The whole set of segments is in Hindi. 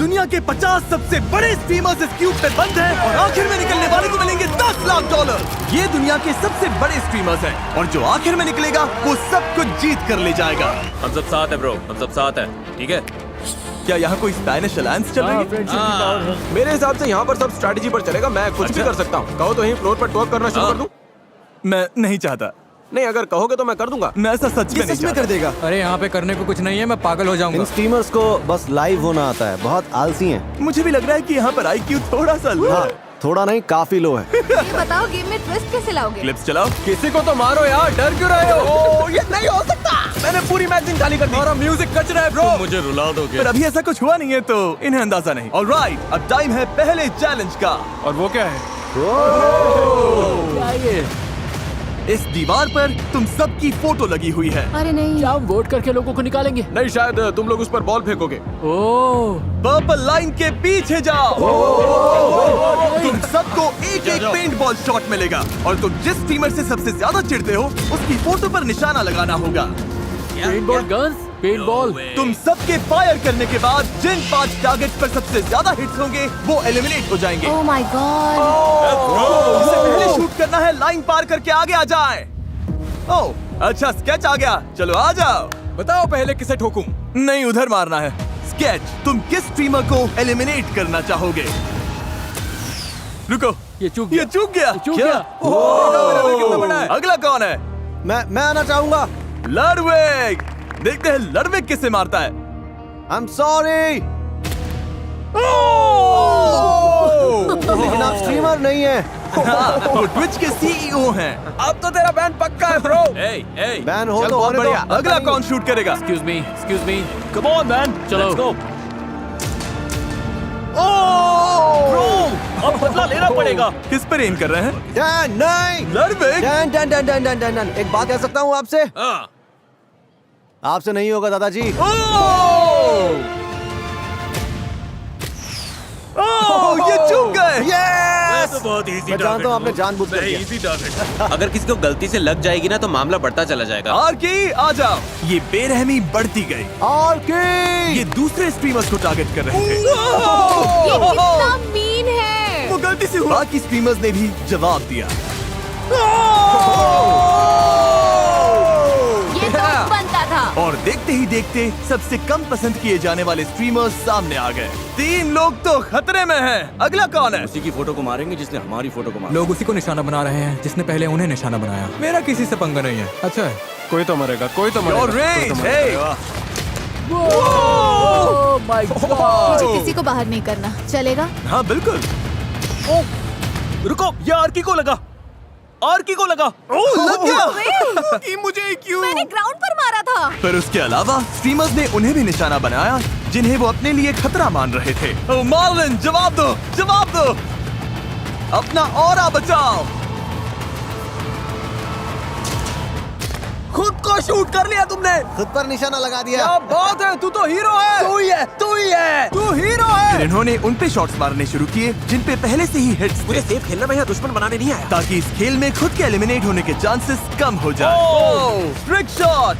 दुनिया के 50 सबसे बड़े स्ट्रीमर्स इस क्यूब में बंद हैं और आखिर में निकलने वाले को मिलेंगे $10 लाख। ये दुनिया के सबसे बड़े स्ट्रीमर्स हैं और जो आखिर में निकलेगा वो सब कुछ जीत कर ले जाएगा। हम सब साथ है ब्रो, हम सब साथ है, ठीक है? क्या यहाँ कोई स्पेनिश अलायंस चल रही है? मेरे हिसाब से यहाँ पर सब स्ट्रेटजी पर चलेगा। मैं कुछ भी कर सकता हूँ। कहो तो यहीं फ्लोर पर टॉक करना शुरू कर दूँ? मैं नहीं चाहता। नहीं, अगर कहोगे तो मैं कर दूंगा। मैं ऐसा सच में नहीं चाहता। कर देगा। अरे यहाँ पे करने को कुछ नहीं है, मैं पागल हो जाऊंगा। इन स्ट्रीमर्स को बस लाइव होना आता है, बहुत आलसी हैं। मुझे भी लग रहा है कि यहाँ पर IQ थोड़ा सा लो हाँ, है। थोड़ा नहीं, काफी लो है। ये बताओ गेम में ट्विस्ट कैसे लाओगे? क्लिप्स चलाओ। किसी को तो मारो यार, डर क्यों रहे हो? ये नहीं हो सकता। मैंने पूरी मैगजीन खाली कर दी। हमारा म्यूजिक कच रहा है ब्रो। मुझे रुला दोगे? पर अभी ऐसा कुछ हुआ नहीं है तो इन्हें अंदाजा नहीं। ऑलराइट, अब टाइम है पहले चैलेंज का। और वो क्या है? क्या ये? इस दीवार पर तुम सबकी फोटो लगी हुई है। अरे नहीं, क्या हम वोट करके लोगों को निकालेंगे? नहीं, शायद तुम लोग उस पर बॉल फेंकोगे। ओह, पर्पल लाइन के पीछे जाओ। तुम सबको एक एक पेंट बॉल शॉट मिलेगा और तुम जिस स्ट्रीमर से सबसे ज्यादा चिढ़ते हो उसकी फोटो पर निशाना लगाना होगा। Paintball guns, paintball. तुम सबके फायर करने के बाद जिन 5 टारगेट पर सबसे ज्यादा हिट्स होंगे वो एलिमिनेट हो जाएंगे। ओह माय गॉड। इससे पहले शूट करना है लाइन पार करके आगे आ जाए। ओह अच्छा, स्केच आ गया, चलो आ जाओ। बताओ पहले किसे ठोकूं? नहीं, उधर मारना है। स्केच, तुम किस स्ट्रीमर को एलिमिनेट करना चाहोगे? रुको, ये चूक ये गया। चूक गया। चूक क्या? गया। कितना बड़ा है? अगला कौन है? मैं आना चाहूंगा। लडविग। देखते हैं लडविग किसे मारता है। I'm sorry, लेकिन आप स्ट्रीमर नहीं है। हाँ, वो ट्विच के CEO हैं। अब तो तेरा बैंड पक्का है ब्रो। बैन हो चल, तो बहुत होने दो। बढ़िया। अगला कौन शूट करेगा? Excuse me. Come on man, चलो। Let's go. अब बदला लेना पड़ेगा। किस पर एम कर रहे हैं? डैन, नहीं। लडविग। डैन। एक बात कह सकता हूँ आपसे? हाँ। आपसे नहीं होगा दादाजी। ये चूक गए। Yes! तो बहुत इजी मैं जानता हूँ आपने जानबूझ कर किया। Easy target. अगर किसी को गलती से लग जाएगी ना तो मामला बढ़ता चला जाएगा। आर्की आ जाओ। ये बेरहमी बढ़ती गई। और ये दूसरे स्ट्रीमर्स को टारगेट कर रहे थे। ये कितना मीन है। वो गलती से हुआ। बाकी स्ट्रीमर्स ने भी जवाब दिया। ये तो बनता था। और देखते ही देखते सबसे कम पसंद किए जाने वाले स्ट्रीमर्स सामने आ गए। 3 लोग तो खतरे में हैं। अगला कौन है? उसी की फोटो को मारेंगे जिसने हमारी फोटो को मारा। लोग उसी को निशाना बना रहे हैं जिसने पहले उन्हें निशाना बनाया। मेरा किसी से पंगा नहीं है। अच्छा है। कोई तो मरेगा, कोई तो Your मरेगा। rage, hey! Oh my God. मुझे किसी को बाहर नहीं करना, चलेगा? हाँ बिल्कुल। रुको, ये आर्की को लगा। आर्की को लगा। लग गया। कि मुझे क्यों? मैंने ग्राउंड पर मारा था। पर उसके अलावा स्ट्रीमर्स ने उन्हें भी निशाना बनाया जिन्हें वो अपने लिए खतरा मान रहे थे। ओ मार्लिन, जवाब दो, जवाब दो। अपना ऑरा बचाओ। खुद को शूट कर लिया तुमने। खुद पर निशाना लगा दिया। क्या बात है, तू तो हीरो है। तू ही है। तू हीरो है। फिर इन्होंने उन पे शॉट्स मारने शुरू किए जिन पे पहले से ही हिट्स थे, मुझे सेफ खेलना, मैं यहाँ दुश्मन बनाने नहीं आया। ताकि इस खेल में खुद के एलिमिनेट होने के चांसेस कम हो जाए। Trick shot.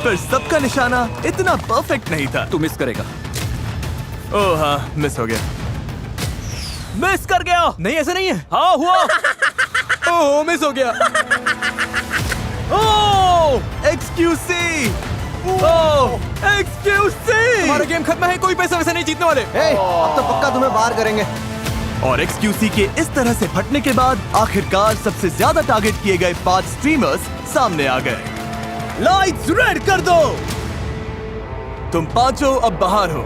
पर सबका निशाना इतना परफेक्ट नहीं था। तू मिस करेगा। ओह हाँ, मिस हो गया। मिस कर गया। नहीं ऐसा नहीं है। हाँ हुआ। ओह मिस हो गया। ओह एक्सक्यूसी। ओह एक्सक्यूसी। हमारा गेम खत्म है, कोई पैसा वैसा नहीं जीतने वाले। अब तो पक्का तुम्हें बाहर करेंगे। और एक्सक्यूसी के इस तरह से फटने के बाद आखिरकार सबसे ज्यादा टारगेट किए गए 5 स्ट्रीमर्स सामने आ गए। लाइट्स रेड कर दो। तुम पांचों अब बाहर हो।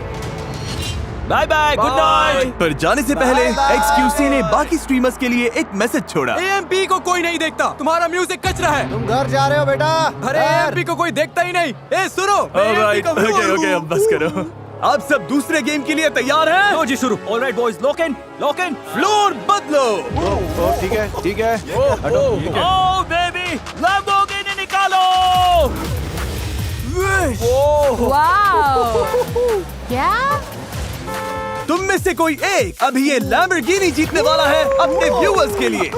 Bye bye, good night. पर जाने से पहले एक्सक्यूसी ने बाकी स्ट्रीमर्स के लिए एक मैसेज छोड़ा। AMP को कोई नहीं देखता, तुम्हारा म्यूजिक कच रहा है। तुम घर जा रहे हो बेटा। अरे घर। AMP को कोई देखता ही नहीं। ए सुनो, ऑलराइट, AMP को- ओके अब बस करो। आप सब दूसरे गेम के लिए तैयार हैं? लो जी शुरू। Alright boys, lock in. Floor बदलो। ठीक है। हटो। ओह बेबी, लैम्बोर्गिनी निकालो। वाओ। क्या? तुम में से कोई एक अभी ये लैम्बोर्गिनी जीतने वाला है अपने व्यूअर्स के लिए।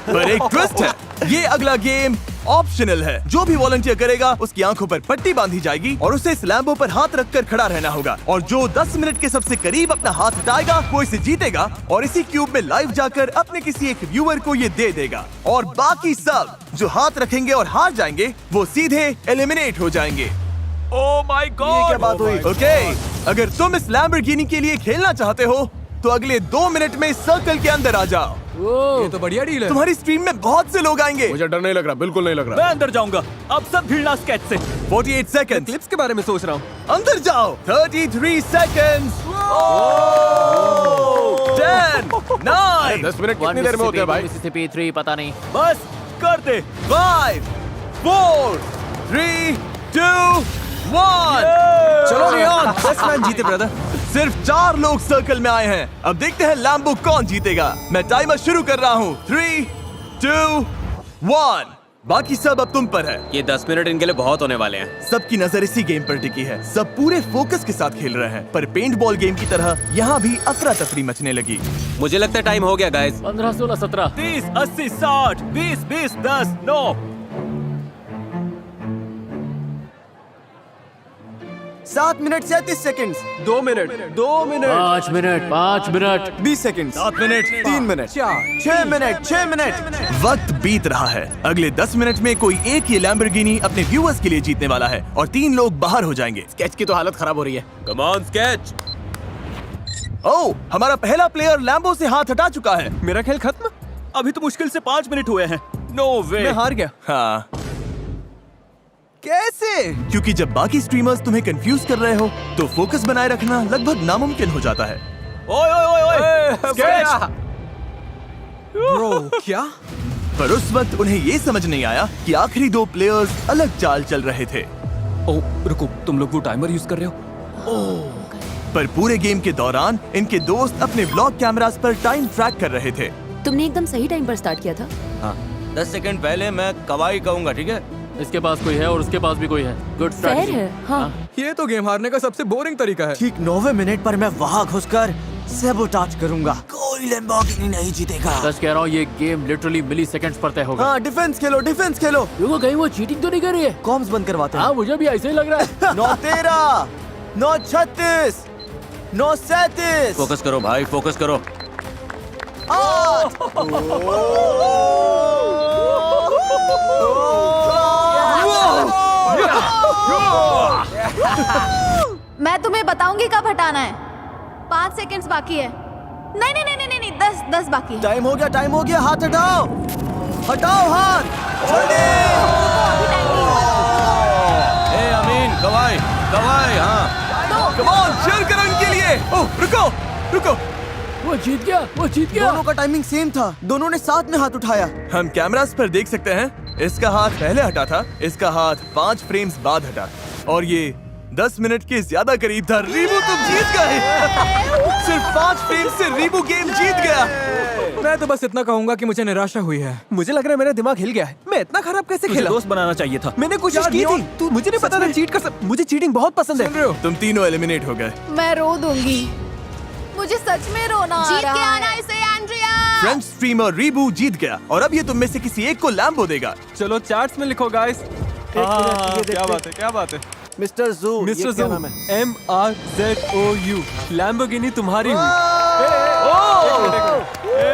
पर एक ट्विस्ट है, ये अगला गेम ऑप्शनल है। जो भी वॉलंटियर करेगा उसकी आंखों पर पट्टी बांधी जाएगी और उसे इस लैम्बो पर हाथ रखकर खड़ा रहना होगा, और जो 10 मिनट के सबसे करीब अपना हाथ हटाएगा वो इसे जीतेगा और इसी क्यूब में लाइव जाकर अपने किसी एक व्यूअर को ये दे देगा, और बाकी सब जो हाथ रखेंगे और हार जाएंगे वो सीधे एलिमिनेट हो जाएंगे। ओह माय ये गॉड, क्या बात हुई? ओके, अगर तुम इस लैम्बोर्गिनी के लिए खेलना चाहते हो तो अगले 2 मिनट में इस सर्कल के अंदर आ जाओ। ये तो बढ़िया डील है। तुम्हारी स्ट्रीम में बहुत से लोग आएंगे। मुझे डर नहीं लग रहा, बिल्कुल नहीं लग रहा। मैं अंदर जाऊंगा। अब सब भिड़ना स्केच से। 48 सेकंड्स। क्लिप्स के बारे में सोच रहा हूँ। अंदर जाओ। 33 सेकंड्स। 10 9 10 मिनट कितनी देर में होते हैं भाई? मिसिसिपी 3 पता नहीं। बस कर दे। 5 4 3 2 1। चलो रियान, 10 मैच जीते ब्रदर। सिर्फ 4 लोग सर्कल में आए हैं। अब देखते हैं लैम्बो कौन जीतेगा। मैं टाइमर शुरू कर रहा हूँ। 3 2 1। बाकी सब अब तुम पर है। ये 10 मिनट इनके लिए बहुत होने वाले हैं। सबकी नजर इसी गेम पर टिकी है। सब पूरे फोकस के साथ खेल रहे हैं, पर पेंट बॉल गेम की तरह यहाँ भी अफरा तफरी मचने लगी। मुझे लगता है टाइम हो गया guys. 15, 16, 17। 30 80 60 20 20 10 9। 7 minute 37 seconds. 2 minute 2 minute 5 minute 5 minute 20 seconds. 7 minute 3 minute 6 minute 6 minute. वक्त बीत रहा है। अगले 10 मिनट में कोई एक ही लैम्बोर्गिनी अपने व्यूअर्स के लिए जीतने वाला है और 3 लोग बाहर हो जाएंगे। स्केच की तो हालत खराब हो रही है। Come on sketch. ओह, हमारा पहला प्लेयर लैम्बो से हाथ हटा चुका है। मेरा खेल खत्म। अभी तो मुश्किल से 5 मिनट हुए हैं। नो वे। मैं हार गया। हाँ, कैसे? क्योंकि जब बाकी स्ट्रीमर्स तुम्हें कंफ्यूज कर रहे हो तो फोकस बनाए रखना लगभग नामुमकिन हो जाता है। ओए ओए ओए ओए। स्केच। ब्रो क्या? पर उस वक्त उन्हें ये समझ नहीं आया कि आखिरी 2 प्लेयर्स अलग चाल चल रहे थे। ओह रुको, तुम लोग वो टाइमर यूज कर रहे हो? पर पूरे गेम के दौरान इनके दोस्त अपने ब्लॉग कैमरास पर टाइम ट्रैक कर रहे थे। तुमने एकदम सही टाइम पर स्टार्ट किया था। हाँ, 10 सेकंड पहले मैं कवाई कहूंगा, ठीक है? इसके पास कोई है और उसके पास भी कोई है। Good fair strategy. है। हाँ। ये तो गेम हारने का सबसे बोरिंग तरीका है। ठीक 9वें मिनट पर मैं वहां घुसकर सैबोटाज करूंगा। कोई लैम्बोर्गिनी नहीं जीतेगा। सच कह रहा हूँ, ये गेम लिटरली मिली सेकंड्स पर तय होगा। हाँ, डिफेंस खेलो, डिफेंस खेलो। देखो कहीं वो चीटिंग तो नहीं कर रही है। कॉम्स बंद करवाते हैं। हाँ, मुझे भी ऐसे ही लग रहा है। 9-13 9-36 9-37। फोकस करो भाई, फोकस करो। 8 मैं तुम्हें बताऊंगी कब हटाना है। 5 सेकंड्स बाकी है। नहीं नहीं नहीं नहीं नहीं 10 बाकी है। टाइम हो गया, टाइम हो गया। हाथ हटाओ, हटाओ हाथ। जल्दी। ए अमीन, कवाई कवाई। हाँ कम ऑन, cheer करो इनके लिए। ओह, रुको रुको। वो जीत गया, वो जीत गया। दोनों का टाइमिंग सेम था। दोनों ने साथ में हाथ उठाया। हम कैमरास पर देख सकते हैं, इसका हाथ पहले हटा था, इसका हाथ 5 फ्रेम्स बाद हटा, और ये 10 मिनट के ज्यादा करीब था। रीबू तुम जीत गए। सिर्फ 5 फ्रेम से रीबू गेम जीत गया। मैं तो बस इतना कहूंगा कि मुझे निराशा हुई है। मुझे लग रहा है मेरा दिमाग हिल गया है। मैं इतना खराब कैसे मुझे खेला? दोस्त बनाना चाहिए था। मैंने कोशिश की थी। तू मुझे नहीं पता था चीट कर मुझे चीटिंग बहुत पसंद सुन है। रहे हो? तुम तीनों एलिमिनेट हो गए। मैं रो दूंगी। मुझे सच में रोना आ जीत रहा के है। आना इसे एंड्रिया। फ्रेंच स्ट्रीमर रीबू जीत गया और अब ये तुम में से किसी एक को लैम्बो देगा। चलो चैट्स में लिखो गाइस। क्या बात है, क्या बात है? मिस्टर जू, मिस्टर ये क्या जू, नाम है? MRZOU, लैम्बोर्गिनी तुम्हारी हुई।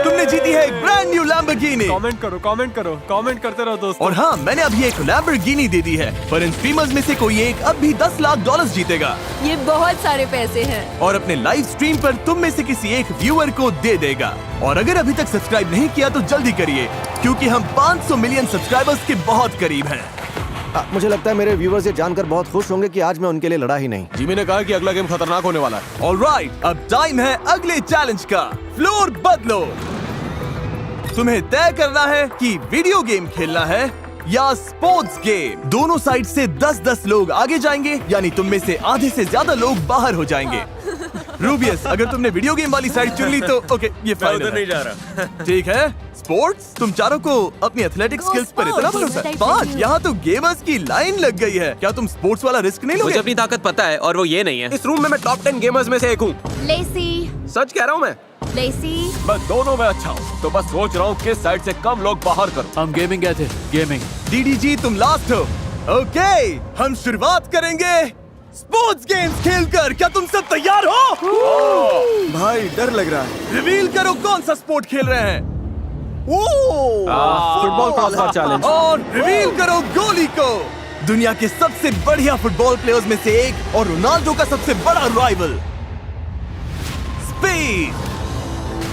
तुमने जीती है एक ब्रांड न्यू लैम्बोर्गिनी। कमेंट करो, कमेंट करो, कमेंट करते रहो दोस्तों। और हाँ, मैंने अभी एक लैम्बोर्गिनी दे दी है, पर इन स्ट्रीमर्स में से कोई एक अब भी $10 लाख जीतेगा ये बहुत सारे पैसे हैं। और अपने लाइव स्ट्रीम पर तुम में से किसी एक व्यूअर को दे देगा। और अगर अभी तक सब्सक्राइब नहीं किया तो जल्दी करिए, क्योंकि हम 500 मिलियन सब्सक्राइबर्स के बहुत करीब हैं। मुझे लगता है मेरे व्यूवर्स ये जानकर बहुत खुश होंगे कि आज मैं उनके लिए लड़ा ही नहीं। जिमी ने कहा कि अगला गेम खतरनाक होने वाला है। ऑलराइट, अब टाइम है अगले चैलेंज का। फ्लोर बदलो। तुम्हें तय करना है कि वीडियो गेम खेलना है या स्पोर्ट्स गेम। दोनों साइड से 10-10 लोग आगे जाएंगे, यानी तुम में से आधे से ज्यादा लोग बाहर हो जाएंगे। रूबियस, अगर तुमने वीडियो गेम वाली साइड चुन ली तो ओके, ये फाइनल है। नहीं जा रहा। ठीक है। स्पोर्ट्स, तुम चारों को अपनी एथलेटिक स्किल्स पर इतना भरोसा है? 5, यहाँ तो गेमर्स की लाइन लग गई है। क्या तुम स्पोर्ट्स वाला रिस्क नहीं मुझे लोगे? अपनी ताकत पता है और वो ये नहीं है। इस रूम में मैं टॉप 10 गेमर्स में से एक हूँ। लेसी। सच कह रहा हूँ मैं। लेसी मैं दोनों में अच्छा हूँ, तो बस सोच रहा हूँ किस साइड से कम लोग बाहर करूँ। हम गेमिंग गए थे, गेमिंग। डीडीजी तुम लास्ट हो। ओके, हम शुरुआत करेंगे स्पोर्ट्स गेम्स खेलकर। क्या तुम सब तैयार हो? भाई डर लग रहा है। रिवील करो कौन सा स्पोर्ट खेल रहे हैं। Football crossbar challenge. और रिवील करो गोली को। दुनिया के सबसे बढ़िया फुटबॉल प्लेयर्स में से एक और रोनाल्डो का सबसे बड़ा राइवल। स्पीड।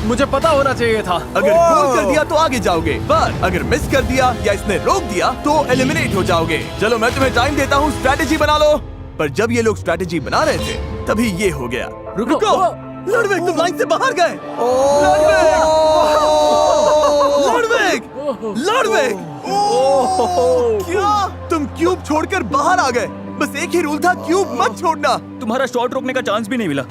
मुझे पता होना चाहिए था। अगर गोल कर दिया तो आगे जाओगे, पर अगर मिस कर दिया या इसने रोक दिया तो एलिमिनेट हो जाओगे। चलो मैं तुम्हें टाइम देता हूँ, स्ट्रैटेजी बना लो। पर जब ये लोग स्ट्रैटेजी बना रहे थे तभी ये हो गया। रुको, लड़वेग तुम लाइन से बाहर गए। लड़वेग क्या तुम क्यूब छोड़कर बाहर आ गए? बस एक ही रूल था, क्यूब मत छोड़ना। तुम्हारा शॉट रोकने का चांस भी नहीं मिला।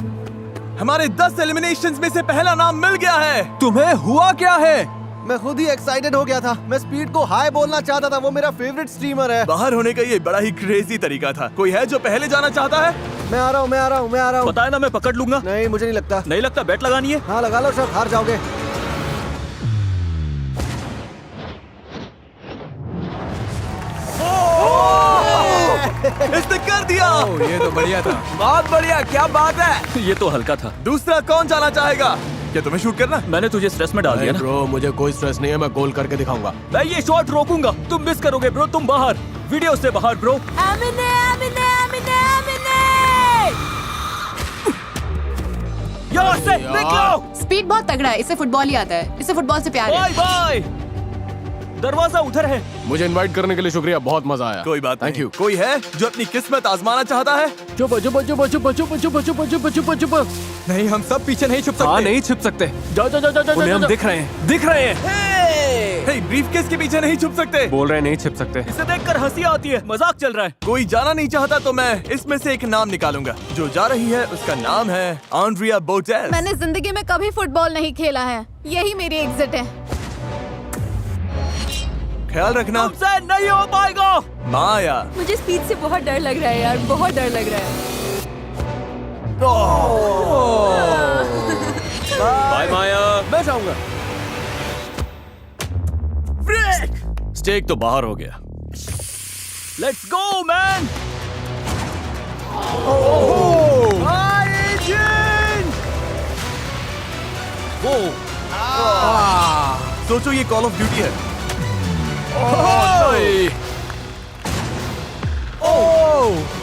हमारे 10 एलिमिनेशंस में से पहला नाम मिल गया है। तुम्हें हुआ क्या है? मैं खुद ही एक्साइटेड हो गया था। मैं स्पीड को हाई बोलना चाहता था, वो मेरा फेवरेट स्ट्रीमर है। बाहर होने का ये बड़ा ही क्रेजी तरीका था। कोई है जो पहले जाना चाहता है? मैं आ रहा हूँ। पता है ना, मैं पकड़ लूंगा। नहीं मुझे नहीं लगता। नहीं लगता? बैट लगानी है। हाँ लगा लो सर, हार जाओगे। इसने कर दिया। ये तो बढ़िया था। बहुत बढ़िया, क्या बात है। ये तो हल्का था। दूसरा कौन जाना चाहेगा? क्या तुम्हें शूट करना? मैंने तुझे स्ट्रेस में डाल दिया ना। ब्रो मुझे कोई स्ट्रेस नहीं है, मैं गोल करके दिखाऊंगा। मैं ये शॉट रोकूंगा, तुम मिस करोगे ब्रो। तुम बाहर, वीडियो से बाहर ब्रो। यहाँ से निकलो। स्पीड बहुत तगड़ा है, इसे फुटबॉल ही आता है, इसे फुटबॉल से प्यार है। Bye bye. दरवाजा उधर है। मुझे इनवाइट करने के लिए शुक्रिया, बहुत मजा आया। कोई बात थैंक नहीं। यू। कोई है जो अपनी किस्मत आजमाना चाहता है? चुप चुप चुप चुप चुप चुप चुप चुप चुप चुप। नहीं, हम सब पीछे नहीं छुप सकते। हाँ नहीं छिप सकते, जाओ जाओ जाओ जाओ उन्हें हम जाओ। दिख रहे हैं, दिख रहे हैं। हे, ब्रीफकेस के पीछे नहीं छुप सकते। बोल रहे नहीं छिप सकते। इसे देखकर हंसी आती है, मजाक चल रहा है। कोई जाना नहीं चाहता तो मैं इसमें से एक नाम निकालूंगा। जो जा रही है उसका नाम है आंड्रिया बोटेस। मैंने जिंदगी में कभी फुटबॉल नहीं खेला है, यही मेरी एग्जिट है। ख्याल रखना। तुमसे नहीं हो पाएगा। माया। मुझे स्पीड से बहुत डर लग रहा है यार, बहुत डर लग रहा है। बाय माया। मैं जाऊंगा। स्टेक तो बाहर हो गया। Let's go man. सोचो ये कॉल ऑफ ड्यूटी है।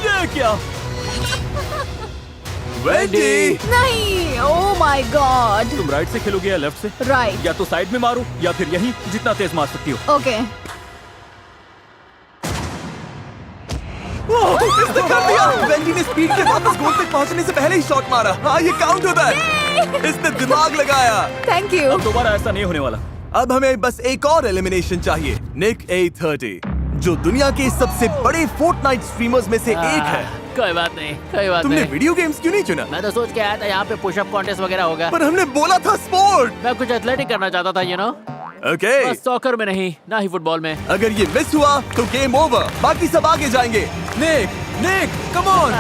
ये क्या? वेंडी। नहीं, ओह माय गॉड। तुम राइट से खेलोगे या लेफ्ट से? राइट। या तो साइड में मारो या फिर यहीं, जितना तेज मार सकती हो। ओके। इसने कर दिया। वेंडी ने स्पीड के वापस गोल तक पहुंचने से पहले ही शॉट मारा। हाँ ये काउंट होता है। इसने दिमाग लगाया। Thank you. अब दोबारा ऐसा नहीं होने वाला। अब हमें बस एक और एलिमिनेशन चाहिए। निक A30 जो दुनिया के सबसे बड़े फोर्टनाइट स्ट्रीमर्स में से एक है। कोई बात नहीं, कोई बात तुमने नहीं। वीडियो गेम्स क्यों नहीं चुना? मैं तो सोच के आया था यहाँ पे पुशअप कॉन्टेस्ट वगैरह होगा। पर हमने बोला था स्पोर्ट। मैं कुछ एथलेटिक करना चाहता था, यू नो। ओके। बस सॉकर में नहीं, ना ही फुटबॉल में। अगर ये मिस हुआ तो गेम ओवर, बाकी सब आगे जाएंगे। Nick, come on.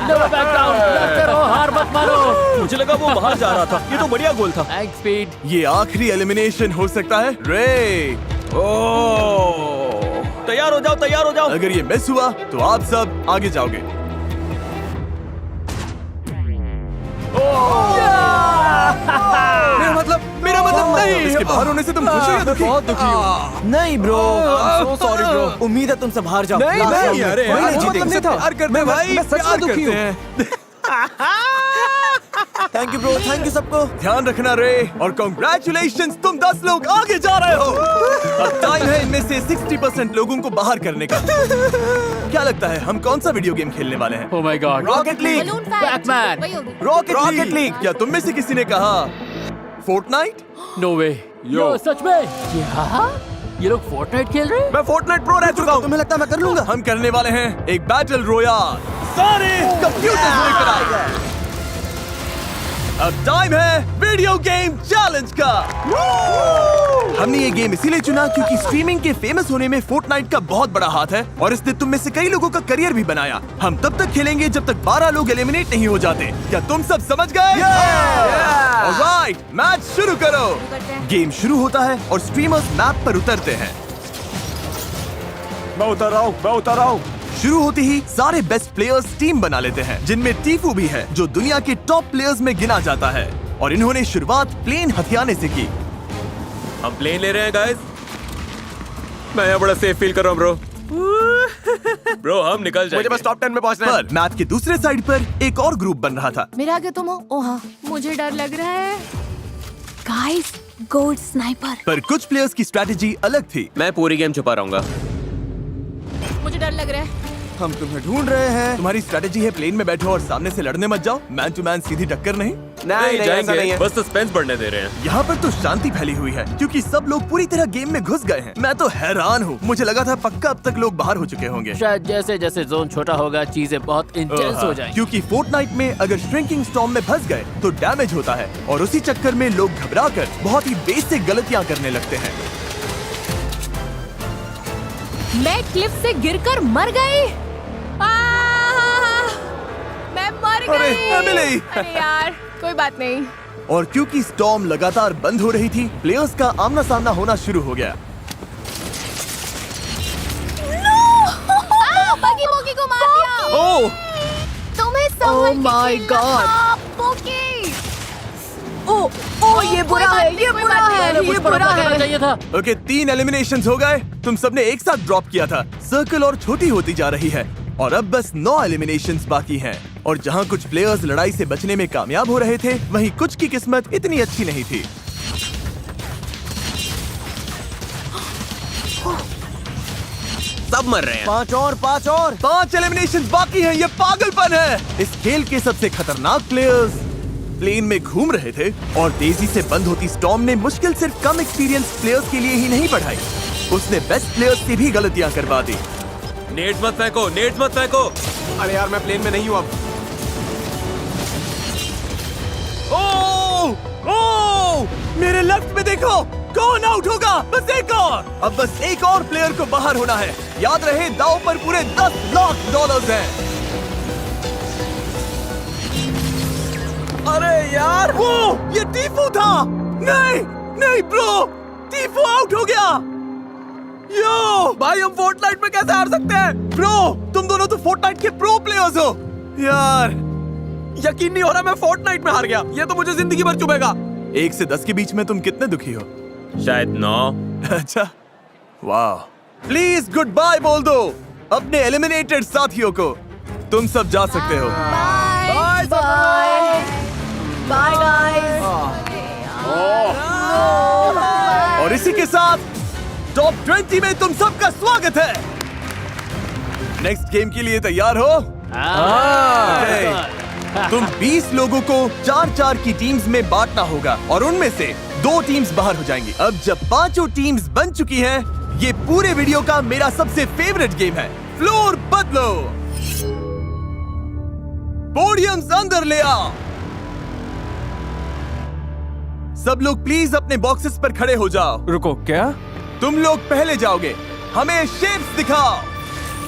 Never back down, लड़ते रहो, हार मत मानो। मुझे लगा वो बाहर जा रहा था। ये तो बढ़िया गोल था। Thanks speed. ये आखिरी एलिमिनेशन हो सकता है। रे, तैयार हो जाओ, तैयार हो जाओ। अगर ये मिस हुआ तो आप सब आगे जाओगे। मेरा मतलब नहीं। इसके बाहर होने से तुम खुश हो या दुखी? बहुत दुखी हूँ। नहीं ब्रो, सो सॉरी ब्रो। उम्मीद है तुम सब हार जाओ। नहीं, Last नहीं, round में। अरे यार, वही वो जीतेंगे। तुमसे प्यार करते हैं भाई, मैं सच प्यार में दुखी करते हूँ। हैं। Thank you bro, thank you सबको। ध्यान रखना रे, और कांग्रेचुलेशंस, तुम 10 लोग आगे जा रहे हो। अब टाइम है इनमें से 60% लोगों को बाहर करने का। क्या लगता है हम कौन सा वीडियो गेम खेलने वाले हैं? ओह my God. Rocket league. Balloon Batman। Fight. Rocket league. क्या तुम में से किसी ने कहा फोर्टनाइट? नो वे। यो सच में? क्या? ये लोग फोर्टनाइट खेल रहे हैं? मैं फोर्टनाइट प्रो रह चुका हूँ। तुम्हें लगता है मैं कर लूंगा? हम करने वाले हैं एक बैटल रोयाल। सारे कंप्यूटर्स लेकर आए। अब टाइम है वीडियो गेम चैलेंज का। हमने ये गेम इसीलिए चुना क्योंकि स्ट्रीमिंग के फेमस होने में फोर्टनाइट का बहुत बड़ा हाथ है और इसने तुम में से कई लोगों का करियर भी बनाया। हम तब तक खेलेंगे जब तक 12 लोग एलिमिनेट नहीं हो जाते। क्या तुम सब समझ गए? ऑलराइट, मैच शुरू करो। गेम शुरू होता है और स्ट्रीमर्स मैप पर उतरते हैं। मैं उतर रहा हूँ। शुरू होते ही सारे बेस्ट प्लेयर्स टीम बना लेते हैं, जिनमें टीफू भी है जो दुनिया के टॉप प्लेयर्स में गिना जाता है। और इन्होंने शुरुआत प्लेन हथियाने से की। हम प्लेन ले रहे हैं गाइस। मैं यहाँ बड़ा सेफ फील कर रहा हूँ ब्रो। ब्रो हम निकल जाएंगे। मुझे बस टॉप 10 में पहुंचना है। पर मैप के दूसरे साइड पर एक और ग्रुप बन रहा था। मेरे आगे तुम हो। ओ हाँ, मुझे डर लग रहा है। Guys, gold sniper. पर कुछ प्लेयर्स की स्ट्रैटेजी अलग थी। मैं पूरी गेम छुपा रहूंगा। मुझे डर लग रहा है। हम तुम्हें ढूंढ रहे हैं। तुम्हारी स्ट्रैटेजी है प्लेन में बैठो और सामने से लड़ने मत जाओ। मैन टू मैन सीधी टक्कर नहीं। नहीं, ऐसा नहीं जाएंगे, है। बस सस्पेंस बढ़ने दे रहे हैं। यहाँ पर तो शांति फैली हुई है क्योंकि सब लोग पूरी तरह गेम में घुस गए हैं। मैं तो हैरान हूँ। मुझे लगा था पक्का अब तक लोग बाहर हो चुके होंगे। शायद जैसे जैसे जोन छोटा होगा चीजें बहुत इंटेंस हो जाएंगी। क्योंकि फोर्टनाइट में अगर श्रिंकिंग स्टॉर्म में फंस गए तो डैमेज होता है और उसी चक्कर में लोग घबरा कर बहुत ही बेसिक गलतियाँ करने लगते हैं। मैं क्लिफ से गिरकर मर गई। मैं मर अरे, गई। एमिली! अरे यार, कोई बात नहीं। और क्योंकि स्टॉर्म लगातार बंद हो रही थी, प्लेयर्स का आमना सामना होना शुरू हो गया। बगी बोगी को मार दिया। ओह! तुम्हें संभल के my खेलना God! था, बोगी। ओ ये बुरा है, ये बुरा है, ये बुरा है। चाहिए था। ओके, 3 एलिमिनेशंस हो गए। तुम सबने एक साथ ड्रॉप किया था। सर्कल और छोटी होती जा रही है और अब बस 9 एलिमिनेशंस बाकी हैं। और जहां कुछ प्लेयर्स लड़ाई से बचने में कामयाब हो रहे थे, वहीं कुछ की किस्मत इतनी अच्छी नहीं थी। सब मर रहे हैं। 5 एलिमिनेशंस बाकी हैं। ये पागलपन है। इस खेल के सबसे खतरनाक प्लेयर्स प्लेन में घूम रहे थे और तेजी से बंद होती स्टॉर्म ने मुश्किल सिर्फ कम एक्सपीरियंस प्लेयर्स के लिए ही नहीं बढ़ाई, उसने बेस्ट प्लेयर्स से भी गलतियां करवा दी। नेट मत फेंको, नेट मत फेंको। अरे यार, मैं प्लेन में नहीं हूँ अब। ओह! मेरे लेफ्ट में देखो, कौन आउट होगा? बस एक और। अब बस एक और प्लेयर को बाहर होना है। याद रहे, दांव पर पूरे $10 लाख हैं। अरे यार, वो ये टीफू था। नहीं ब्रो, टीफू आउट हो गया। यो भाई, हम फोर्टनाइट में कैसे हार सकते हैं? ब्रो, तुम दोनों तो फोर्टनाइट के प्रो प्लेयर्स हो। यार, यकीन नहीं हो रहा, मैं फोर्टनाइट में हार गया। ये तो मुझे जिंदगी भर चुभेगा। 1 से 10 के बीच में तुम कितने दुखी हो? शायद 9। अच्छा, वाह। प्लीज गुड बाय बोल दो अपने एलिमिनेटेड साथियों को। तुम सब जा सकते हो। Bye bye guys. और इसी के साथ टॉप 20 में तुम सबका स्वागत है। नेक्स्ट गेम के लिए तैयार हो? Okay. तुम 20 लोगों को 4-4 की टीम्स में बांटना होगा और उनमें से 2 टीम्स बाहर हो जाएंगी। अब जब 5 टीम्स बन चुकी हैं, ये पूरे वीडियो का मेरा सबसे फेवरेट गेम है। फ्लोर बदलो। पोडियम्स अंदर ले आओ। सब लोग प्लीज अपने बॉक्सेस पर खड़े हो जाओ। रुको, क्या? तुम लोग पहले जाओगे। हमें शेप्स दिखाओ।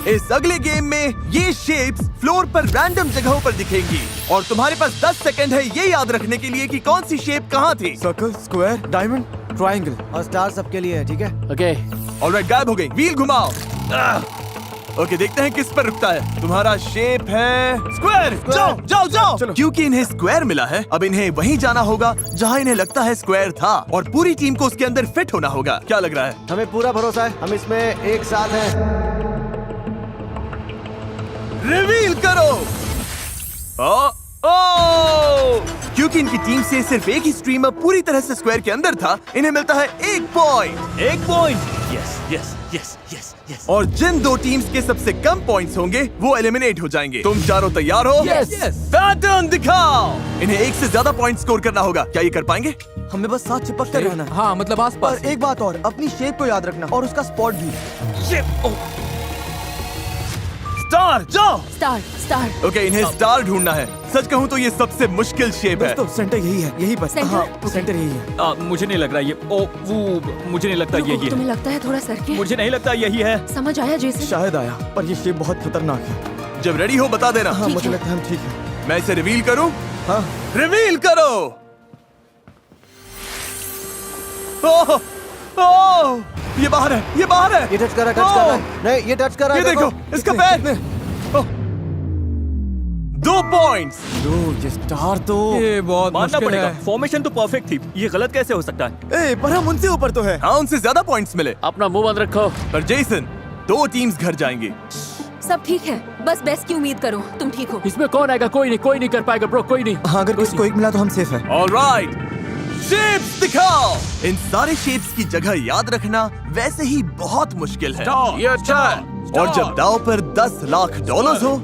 इस अगले गेम में ये शेप्स फ्लोर पर रैंडम जगहों पर दिखेंगी और तुम्हारे पास 10 सेकंड है ये याद रखने के लिए कि कौन सी शेप कहाँ थी। सर्कल, स्क्वायर, डायमंड, ट्रायंगल और स्टार सबके लिए है, ठीक है? ओके। ऑलराइट, गायब हो गई। व्हील घुमाओ। ओके, देखते हैं किस पर रुकता है। तुम्हारा शेप है स्क्वायर। जाओ जाओ जाओ। क्योंकि इन्हें स्क्वायर मिला है, अब इन्हें वहीं जाना होगा जहां इन्हें लगता है स्क्वायर था और पूरी टीम को उसके अंदर फिट होना होगा। क्या लग रहा है? हमें पूरा भरोसा है, हम इसमें एक साथ हैं। रिवील करो। क्योंकि इनकी टीम से सिर्फ एक ही स्ट्रीमर पूरी तरह से स्क्वायर के अंदर था, इन्हें मिलता है 1 point. 1 point. Yes yes yes yes yes. और जिन 2 टीम्स के सबसे कम पॉइंट्स होंगे वो एलिमिनेट हो जाएंगे। तुम चारों तैयार हो? Yes. पैटर्न दिखाओ। इन्हें 1 से ज्यादा पॉइंट स्कोर करना होगा। क्या ये कर पाएंगे? हमें बस साथ चिपक कर रहना है। हाँ, मतलब आसपास। पर एक बात और, अपनी शेप को याद रखना और उसका स्पॉट भी। स्टार, जाओ। स्टार। ओके, इन्हें स्टार ढूंढना है। सच कहूँ तो ये सबसे मुश्किल शेप है। दोस्तों सेंटर यही है, यही बस। सेंटर? हाँ सेंटर यही है। मुझे नहीं लग रहा ये वो मुझे नहीं लगता यही तुम्हें है। लगता है थोड़ा सर के? मुझे नहीं लगता यही है। समझ आया जैसे? शायद आया, पर ये शेप बहुत खतरनाक है। जब रेडी हो बता देना। हाँ ठीक मुझे है। लगता है हम ठीक है। मैं इसे रिवील करूं? हाँ रिवील करो। ओह ओह ये बाहर है, ये बाहर है। ये टच कर रहा है, टच कर रहा है। नहीं ये टच कर रहा ये है। देखो इसका पैर। ओह, 2 पॉइंट्स। ये स्टार तो ये बहुत मानना मुश्किल पड़ेगा, है। फॉर्मेशन तो परफेक्ट थी, ये गलत कैसे हो सकता है? पर हम उनसे ऊपर तो है। हाँ उनसे ज्यादा पॉइंट्स मिले। अपना मुंह बंद रखो। पर जेसन 2 टीम्स घर जाएंगी। सब ठीक है, बस बेस्ट की उम्मीद करो। तुम ठीक हो? इसमें कौन आएगा? कोई नहीं कर पाएगा ब्रो, कोई नहीं। हाँ अगर किसी को एक मिला तो हम सेफ है। ऑलराइट, शेप्स दिखाओ। इन सारे शेप्स की जगह याद रखना वैसे ही बहुत मुश्किल है। ये अच्छा है। और जब दाव पर $10 लाख हो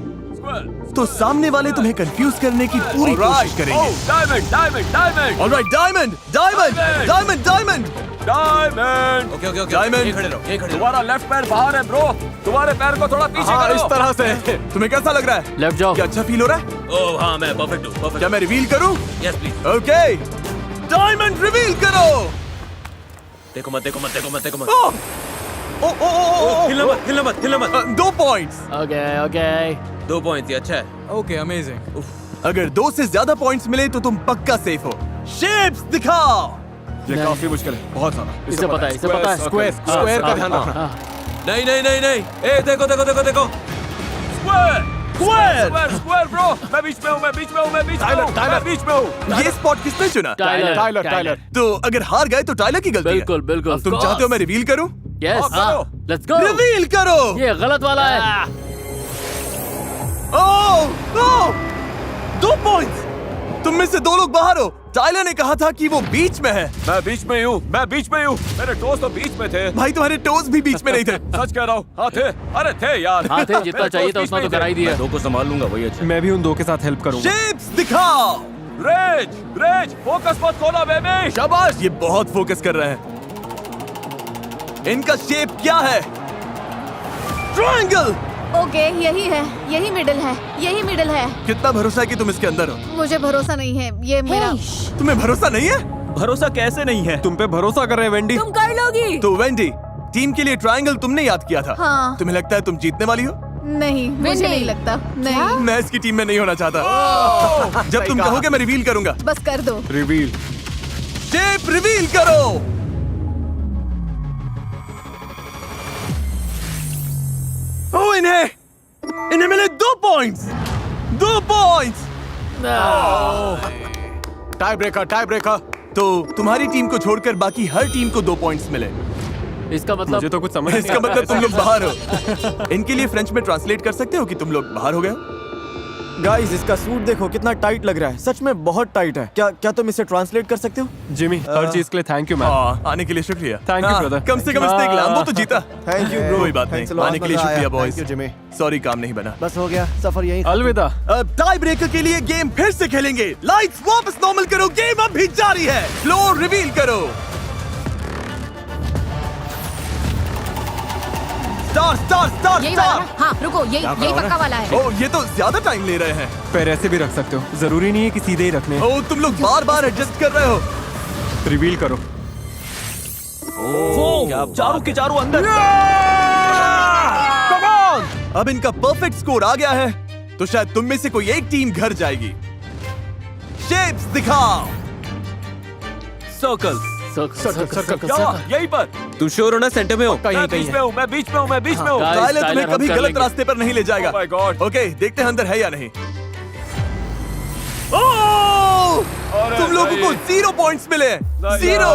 तो सामने वाले तुम्हें कंफ्यूज करने की पूरी कोशिश करेंगे। Diamond diamond diamond alright, diamond diamond diamond diamond diamond. Okay okay okay, Diamond. यहीं खड़े रहो, यहीं खड़े रहो। तुम्हारा लेफ्ट पैर बाहर है ब्रो, तुम्हारे पैर को थोड़ा पीछे हाँ करो। इस तरह से। तुम्हें कैसा लग रहा है? लेफ्ट जाओ। क्या अच्छा फील हो रहा है? ओह हाँ, मैं परफेक्ट हूँ, परफेक्ट। क्या मैं रिवील करूं? Yes please. Okay, diamond reveal करो। देखो मत, देखो मत, देखो मत, देखो मत। ओह, ओ ओ ओ हिलना मत, हिलना मत, हिलना मत। 2 पॉइंट्स। Okay okay. 2 पॉइंट्स, ये अच्छा है। Okay amazing. अगर 2 से ज्यादा पॉइंट्स मिले तो तुम पक्का सेफ हो। शेप्स दिखाओ। ये काफी मुश्किल है, बहुत सारा। इसे पता है, इसे पता है। स्क्वायर स्क्वायर का ध्यान रखना। नहीं नहीं नहीं नहीं, ए देखो देखो देखो देखो। Square square. Square square bro, मैं बीच में हूँ, मैं बीच में हूँ, मैं बीच में हूँ, मैं बीच में हूँ। ये स्पॉट किसने चुना? Tyler Tyler Tyler. तो अगर हार गए तो टाइलर की गलती है। बिल्कुल बिल्कुल। अब तुम चाहते हो मैं रिवील करूं? यस, करो। Let's go. रिवील करो। ये गलत वाला है। ओह ओह 2 पॉइंट्स। तुम में से 2 लोग बाहर हो। टाइलर ने कहा था कि वो बीच में है। मैं बीच में ही हूँ, मैं बीच में ही हूँ। मेरे टोस तो बीच में थे। भाई तुम्हारे टोज भी बीच में नहीं थे। सच कह रहा हूँ। हाँ थे, अरे थे यार। हाँ थे, जितना मेरे चाहिए टोस था बीच उतना में तो ही थे। करा ही दिया। दो को संभाल लूंगा, वही अच्छा। मैं भी उन 2 के साथ हेल्प करूँगा। शेप्स दिखाओ। रेज रेज, फोकस मत खोना बेबी। शाबाश, ये बहुत फोकस कर रहे हैं। इनका शेप क्या है? ट्रायंगल। ओके यही है, यही मिडिल है, यही मिडिल है। कितना भरोसा है कि तुम इसके अंदर हो? मुझे भरोसा नहीं है, ये मेरा। तुम्हें भरोसा नहीं है? भरोसा कैसे नहीं है? तुम पे भरोसा कर रहे हैं वेंडी। तुम कर लोगी। तो वेंडी, टीम के लिए ट्रायंगल तुमने याद किया था। हाँ। तुम्हें लगता है तुम जीतने वाली हो? नहीं, मुझे विन नहीं नहीं। लगता। नहीं, मैं इसकी टीम में नहीं होना चाहता। जब तुम कहोगे मैं रिवील करूंगा। बस कर दो। रिवील। शेप रिवील करो। ओ इन्हें मिले 2 points. 2 points. Tie breaker, tie breaker. तो तुम्हारी टीम को छोड़कर बाकी हर टीम को 2 पॉइंट्स मिले। इसका मतलब मुझे तो कुछ समझ नहीं इसका आता मतलब तुम ऐसा लोग बाहर हो। इनके लिए फ्रेंच में ट्रांसलेट कर सकते हो कि तुम लोग बाहर हो गए हो? गाइस इसका सूट देखो कितना टाइट लग रहा है, सच में बहुत टाइट है। क्या तुम इसे ट्रांसलेट कर सकते हो? जिमी, हर चीज के लिए थैंक यू मैन। आने के लिए शुक्रिया। Thank you, हाँ, brother. कम से कम इसने एक लैम्बो तो जीता। Thank you bro. कोई बात नहीं, आने के लिए शुक्रिया बॉयज। जिमी। सॉरी काम नहीं बना। बस हो गया, सफर यही। अलविदा। अब टाई ब्रेकर के लिए गेम फिर से खेलेंगे। लाइट्स वापस नॉर्मल करो, गेम अब भी जारी है। फ्लोर रिवील करो। स्टार स्टार स्टार यही वाला स्टार। ना? हाँ रुको, यही पक्का वाला है। ओ ये तो ज्यादा टाइम ले रहे हैं। पैर ऐसे भी रख सकते हो, जरूरी नहीं है कि सीधे ही रखने। ओ तुम लोग बार बार एडजस्ट कर रहे हो। रिवील करो। चारों के चारों अंदर। अब इनका परफेक्ट स्कोर आ गया है तो शायद तुम में से कोई एक टीम घर जाएगी। शेप्स दिखाओ। सर्कल। यहीं पर। तुम श्योर हो ना सेंटर में हो? मैं बीच में हूँ, मैं बीच में हूँ, मैं बीच में हूँ। Guys, टाइलर तुम्हें टाइलर, कभी हम कर गलत लेंगे। रास्ते पर नहीं ले जाएगा। Oh my God. ओके देखते हैं अंदर है या नहीं। ओह! तुम लोगों को 0 पॉइंट्स मिले। 0।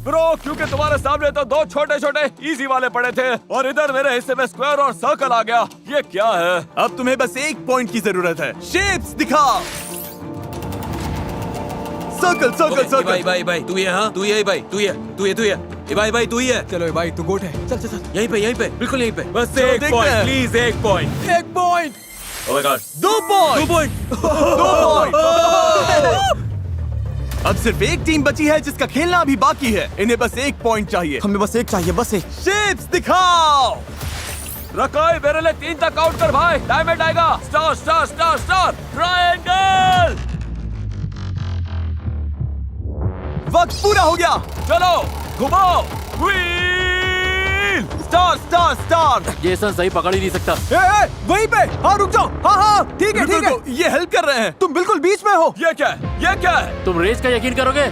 ब्रो क्योंकि तुम्हारे सामने तो 2 छोटे छोटे इजी वाले पड़े थे और इधर मेरे हिस्से में स्क्वायर और सर्कल आ गया। ये क्या है? अब तुम्हें बस 1 पॉइंट की जरूरत है। शेप्स दिखाओ। सर्कल सर्कल भाई सर्कल। भाई भाई, तू ये, हाँ तू ये भाई, तू ये, तू ये, तू ये। ए भाई भाई, तू ही है। चलो भाई तू गोट है। चल चल चल। यहीं पे, बिल्कुल यहीं पे। बस चलो, 1 देखते पॉइंट हैं। Please, 1 point. 1 point. Oh my God, 2 point. 2 point. 2 point. अब सिर्फ एक टीम बची है जिसका खेलना अभी बाकी है। इन्हें बस 1 पॉइंट चाहिए। हमें बस एक चाहिए, बस एक। शेप्स दिखाओ। रकाई मेरे लिए 3 तक काउंट कर भाई, डायमंड आएगा। Star star star star triangle. वक्त पूरा हो गया। चलो घुमाओ wheel. Star star star. Jason सही पकड़ ही नहीं सकता। वहीं पे। हाँ रुक जाओ। हाँ हाँ ठीक है ठीक है। ये हेल्प कर रहे हैं। तुम बिल्कुल बीच में हो। ये क्या है? ये क्या है? तुम रेस का यकीन करोगे?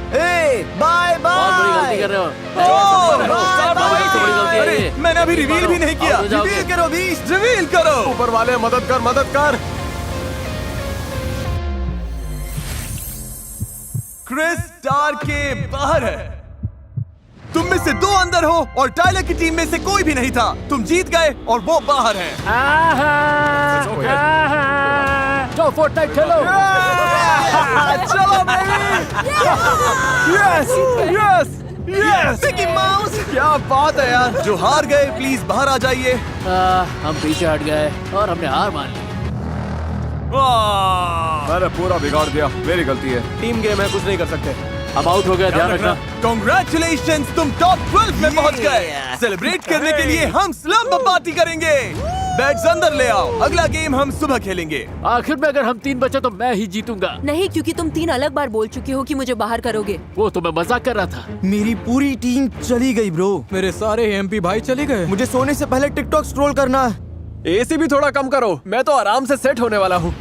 बाय बहुत बड़ी गलती बाय। कर रहे हो। बाय, बड़ी गलती है अरे ये। मैंने अभी रिवील भी नहीं किया। आओ तो जाओगे। रिवील करो बीच। रिवील करो। ऊपर वाले मदद कर मदद कर। क्रिस स्टार के बाहर है। तुम में से 2 अंदर हो और टाइलर की टीम में से कोई भी नहीं था। तुम जीत गए और वो बाहर हैं। जाओ फोर्टनाइट खेलो। चलो yes yes yes. Mickey mouse क्या बात है यार। जो हार गए प्लीज बाहर आ जाइए। हम पीछे हट गए और हमने हार मान ली। मैंने पूरा बिगाड़ दिया, मेरी गलती है। टीम गेम है, कुछ नहीं कर सकते। अब आउट हो गया, ध्यान रखना। Congratulations, तुम टॉप 12 में पहुंच गए। सेलिब्रेट करने के लिए हम स्लम्प पार्टी करेंगे। बैट्स अंदर ले आओ, अगला गेम हम सुबह खेलेंगे। आखिर में अगर हम 3 बचे तो मैं ही जीतूंगा। नहीं, क्योंकि तुम 3 अलग बार बोल चुके हो कि मुझे बाहर करोगे। वो तो मैं मजाक कर रहा था। मेरी पूरी टीम चली गई ब्रो। मेरे सारे एमपी भाई चले गए। मुझे सोने से पहले टिकटॉक स्क्रॉल करना है। एसी भी थोड़ा कम करो, मैं तो आराम से सेट होने वाला हूँ।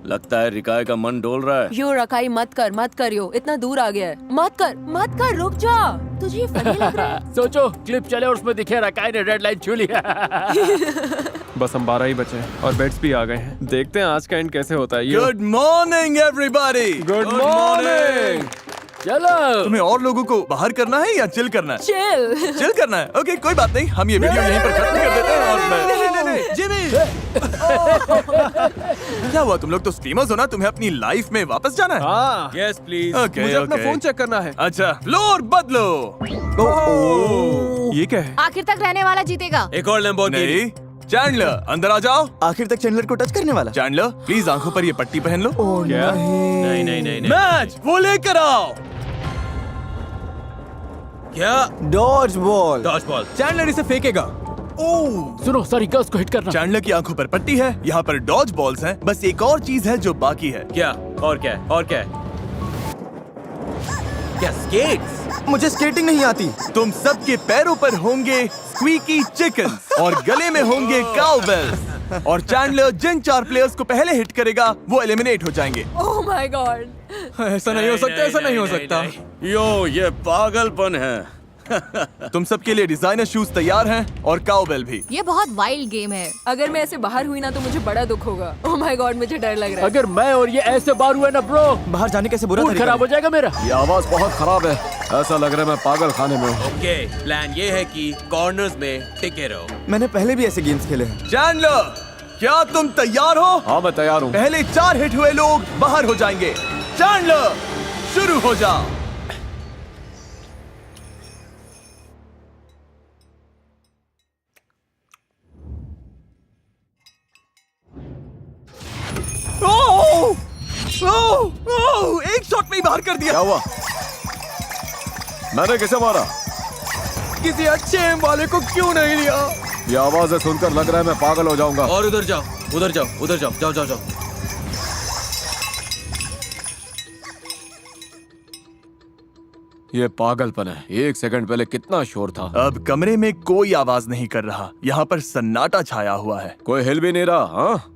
लगता है रिकाय का मन डोल रहा है। यो रकाई मत कर यो, इतना दूर आ गया है। मत कर, रुक जा। तुझे ये फनी लग रहा है? सोचो क्लिप चले और उसमें दिखे रकाई ने रेड लाइन छू लिया। बस हम 12 ही बचे हैं और बेट्स भी आ गए हैं। देखते हैं आज का एंड कैसे होता है। Good morning everybody. Good morning. चलो तुम्हें और लोगों को बाहर करना है या चिल करना है? चिल करना है। ओके कोई बात नहीं, हम ये वीडियो यहीं पर खत्म कर देते हैं। और मैं जिमी क्या हुआ? तुम लोग तो स्ट्रीमर्स हो ना, तुम्हें अपनी लाइफ में वापस जाना है? हाँ यस प्लीज। ओके मुझे अपना ओके। फोन चेक करना है। अच्छा फ्लोर बदलो। ये क्या है? आखिर तक रहने वाला जीतेगा। एक और लैम्बोर्गिनी। नहीं चैंडलर अंदर आ जाओ। आखिर तक चैंडलर को टच करने वाला। चैंडलर प्लीज आंखों पर ये पट्टी पहन लो। क्या? नहीं नहीं नहीं नहीं। मैच वो लेकर आओ। क्या? Dodge ball. Dodge ball. Chandler इसे फेंकेगा। सुनो, सारी गर्ल्स को हिट करना। चैंडलर की आंखों पर पट्टी है, यहाँ पर डॉज बॉल्स हैं। बस एक और चीज है जो बाकी है। क्या? और क्या है? और क्या है? क्या स्केट्स? मुझे स्केटिंग नहीं आती। तुम सबके पैरों पर होंगे स्क्वीकी चिकन्स और गले में होंगे काउबेल्स। और चैंडलर जिन 4 प्लेयर्स को पहले हिट करेगा वो एलिमिनेट हो जाएंगे। ओह माय गॉड। ऐसा नहीं हो सकता, ऐसा नहीं हो सकता। यो ये पागलपन है। तुम सबके लिए डिजाइनर शूज तैयार हैं और काउबेल भी। ये बहुत वाइल्ड गेम है। अगर मैं ऐसे बाहर हुई ना तो मुझे बड़ा दुख होगा। ओह माय गॉड, मुझे डर लग रहा है। अगर मैं और ये ऐसे बार हुए ना ब्रो, बाहर जाने कैसे बुरा मूड तरीका खराब हो जाएगा मेरा। ये आवाज बहुत खराब है, ऐसा लग रहा है मैं पागल खाने में हूँ। ओके प्लान ये है कि कॉर्नर्स में टिके रहो। मैंने पहले भी ऐसे गेम्स खेले हैं। चैंडलर क्या तुम तैयार हो? हाँ मैं तैयार हूँ। पहले 4 हिट हुए लोग बाहर हो जाएंगे। चैंडलर शुरू हो जाओ। एक शॉट में ही बाहर कर दिया। क्या हुआ? मैंने किसे मारा? किसी अच्छे एम वाले को क्यों नहीं लिया? ये आवाजें सुनकर लग रहा है मैं पागल हो जाऊंगा। और उधर जाओ, उधर जाओ, उधर जाओ, जाओ जाओ जाओ। ये पागलपन है। 1 सेकंड पहले कितना शोर था। अब कमरे में कोई आवाज नहीं कर रहा। यहाँ पर सन्नाटा छाया हुआ है। कोई हिल भी नहीं रहा। हाँ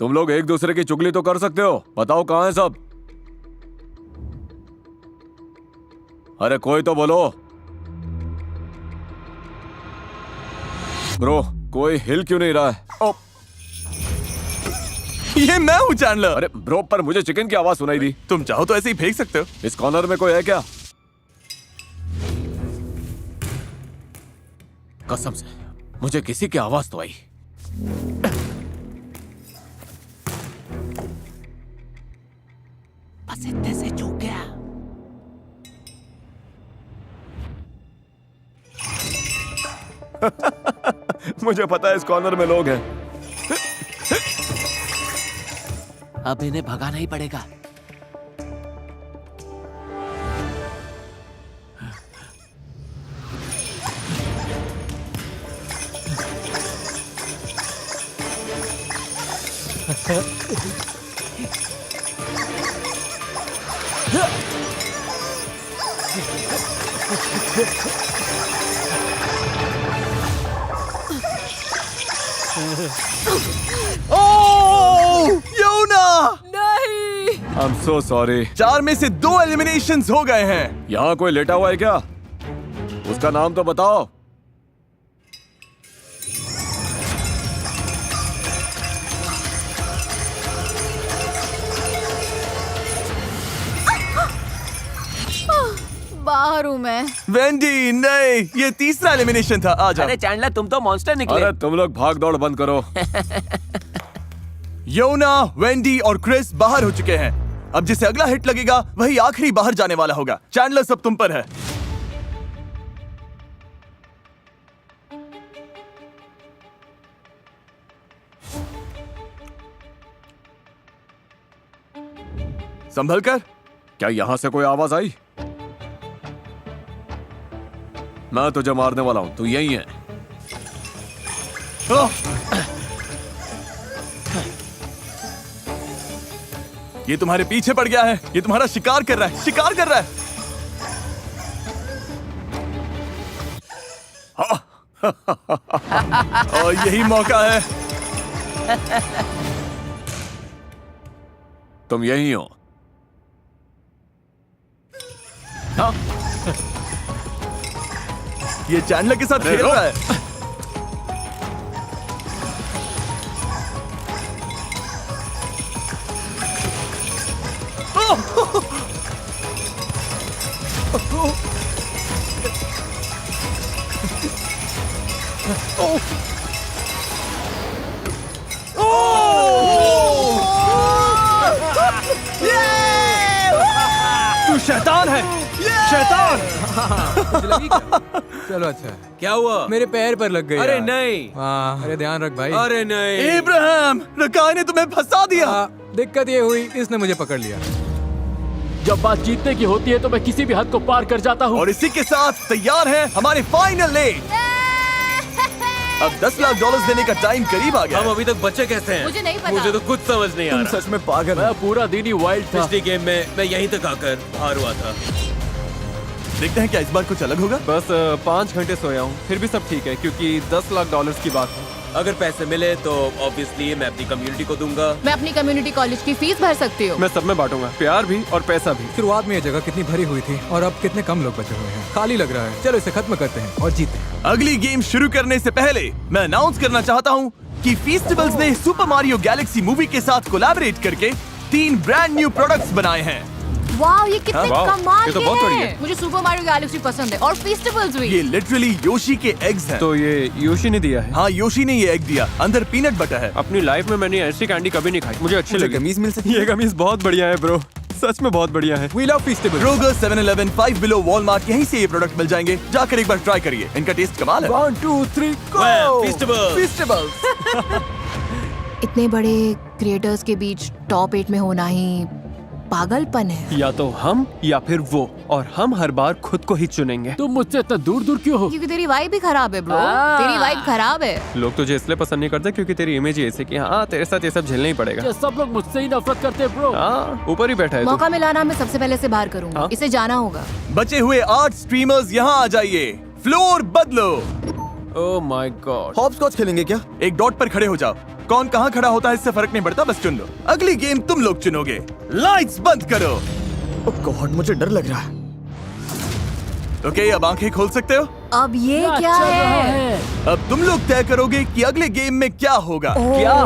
तुम लोग एक दूसरे की चुगली तो कर सकते हो। बताओ कहाँ है सब? अरे कोई तो बोलो। ब्रो कोई हिल क्यों नहीं रहा है? ओ, ये मैं हूँ चैंडलर। अरे ब्रो पर मुझे चिकन की आवाज सुनाई दी। तुम चाहो तो ऐसे ही फेंक सकते हो। इस कॉर्नर में कोई है क्या? कसम से मुझे किसी की आवाज तो आई। बस इतने से चूक गया। मुझे पता है इस कॉर्नर में लोग हैं। अब इन्हें भगाना ही पड़ेगा। ओह योना, नहीं। I am so sorry. 4 में से 2 एलिमिनेशंस हो गए हैं। यहाँ कोई लेटा हुआ है क्या? उसका नाम तो बताओ। बाहर हूँ मैं। वेंडी नहीं, ये तीसरा एलिमिनेशन था। आ जाओ। अरे चैंडलर, तुम तो मॉन्स्टर निकले। अरे तुम लोग भाग दौड़ बंद करो। योना, वेंडी और क्रिस बाहर हो चुके हैं। अब जिसे अगला हिट लगेगा वही आखिरी बाहर जाने वाला होगा। चैंडलर, सब तुम पर है। संभल कर। क्या यहाँ से कोई आवाज आई? मैं तुझे मारने वाला हूँ, तू यही है। ओह! ये तुम्हारे पीछे पड़ गया है। ये तुम्हारा शिकार कर रहा है, शिकार कर रहा है। और यही मौका है। तुम यही हो। ये चैंडलर के साथ खेल रहा है। तू शैतान है, शैतान। तुझे लगी क्या? चलो अच्छा है। क्या हुआ? मेरे पैर पर लग गई। अरे यार। नहीं। हाँ, अरे ध्यान रख भाई। अरे नहीं। इब्राहिम, रकाय ने तुम्हें फंसा दिया। दिक्कत ये हुई, इसने मुझे पकड़ लिया। जब बात जीतने की होती है तो मैं किसी भी हद को पार कर जाता हूँ। और इसी के साथ तैयार है हमारे फाइनल लेग। अब $10 लाख देने का टाइम करीब आ गया हम है। अभी तक बचे कैसे हैं? मुझे नहीं पता। मुझे तो कुछ समझ नहीं आ रहा। सच में पागल हो। मैं पूरा दिन ही वाइल्ड था। पिछली गेम में मैं यहीं तक आकर हार हुआ था। देखते हैं क्या इस बार कुछ अलग होगा। बस 5 घंटे सोया हूँ, फिर भी सब ठीक है क्योंकि $10 लाख की बात है। अगर पैसे मिले तो ऑब्वियसली मैं अपनी कम्युनिटी को दूंगा। मैं अपनी कम्युनिटी कॉलेज की फीस भर सकती हूँ। मैं सब में बांटूंगा, प्यार भी और पैसा भी। शुरुआत में ये जगह कितनी भरी हुई थी और अब कितने कम लोग बचे हुए हैं। खाली लग रहा है। चलो इसे खत्म करते हैं और जीते हैं। अगली गेम शुरू करने से पहले मैं अनाउंस करना चाहता हूँ कि फेस्टिवल्स ने सुपर मारियो गैलेक्सी मूवी के साथ कोलैबोरेट करके 3 ब्रांड न्यू प्रोडक्ट्स बनाए हैं। वाह, ये कितने वाह, कमाल ये तो के बहुत बढ़िया हैं। है। मुझे सुपर मारियो गैलेक्सी पसंद है और फेस्टिवल्स भी। ये लिटरली योशी के एग्स हैं। तो ये योशी ने दिया है। हाँ, योशी ने ये एग दिया। अंदर पीनट बटर है। अपनी लाइफ में मैंने ऐसी कैंडी कभी नहीं खाई, मुझे अच्छी लगी। कमीज मिल सकती ये कमीज बहुत बढ़िया है ब्रो, सच में बहुत बढ़िया है। We love festivals। Kroger, 7-Eleven, 5 Below, Walmart, यहीं से ये प्रोडक्ट मिल जाएंगे। जाकर एक बार ट्राई करिए, इनका टेस्ट कमाल है। 1 2 3 फेस्टिवल्स। इतने बड़े क्रिएटर्स के बीच टॉप 8 में होना ही पागलपन है। या तो हम या फिर वो, और हम हर बार खुद को ही चुनेंगे। तुम मुझसे इतना दूर दूर क्यों हो? क्योंकि तेरी वाइब भी खराब है ब्रो। तेरी वाइब खराब है। लोग तुझे इसलिए पसंद नहीं करते क्योंकि तेरी इमेज ही ऐसी कि हाँ तेरे साथ ये सब झेलना ही पड़ेगा। ये सब लोग मुझसे ही नफरत करते हैं ब्रो। हाँ, ऊपर ही बैठा है तू। मौका मिला ना, मैं सबसे पहले से बाहर करूंगा। हाँ? इसे जाना होगा। बचे हुए 8 स्ट्रीमर्स यहाँ आ जाइए। फ्लोर बदलो। ओह माय गॉड। हॉपस्कॉच खेलेंगे क्या? एक डॉट पर खड़े हो जाओ। कौन कहाँ खड़ा होता है इससे फर्क नहीं पड़ता, बस चुन लो। अगली गेम तुम लोग चुनोगे। लाइट्स बंद करो। ओह गॉड, मुझे डर लग रहा है। ओके, अब आंखें खोल सकते हो। अब ये क्या चल रहा है? है? अब तुम लोग तय करोगे कि अगले गेम में क्या होगा। क्या?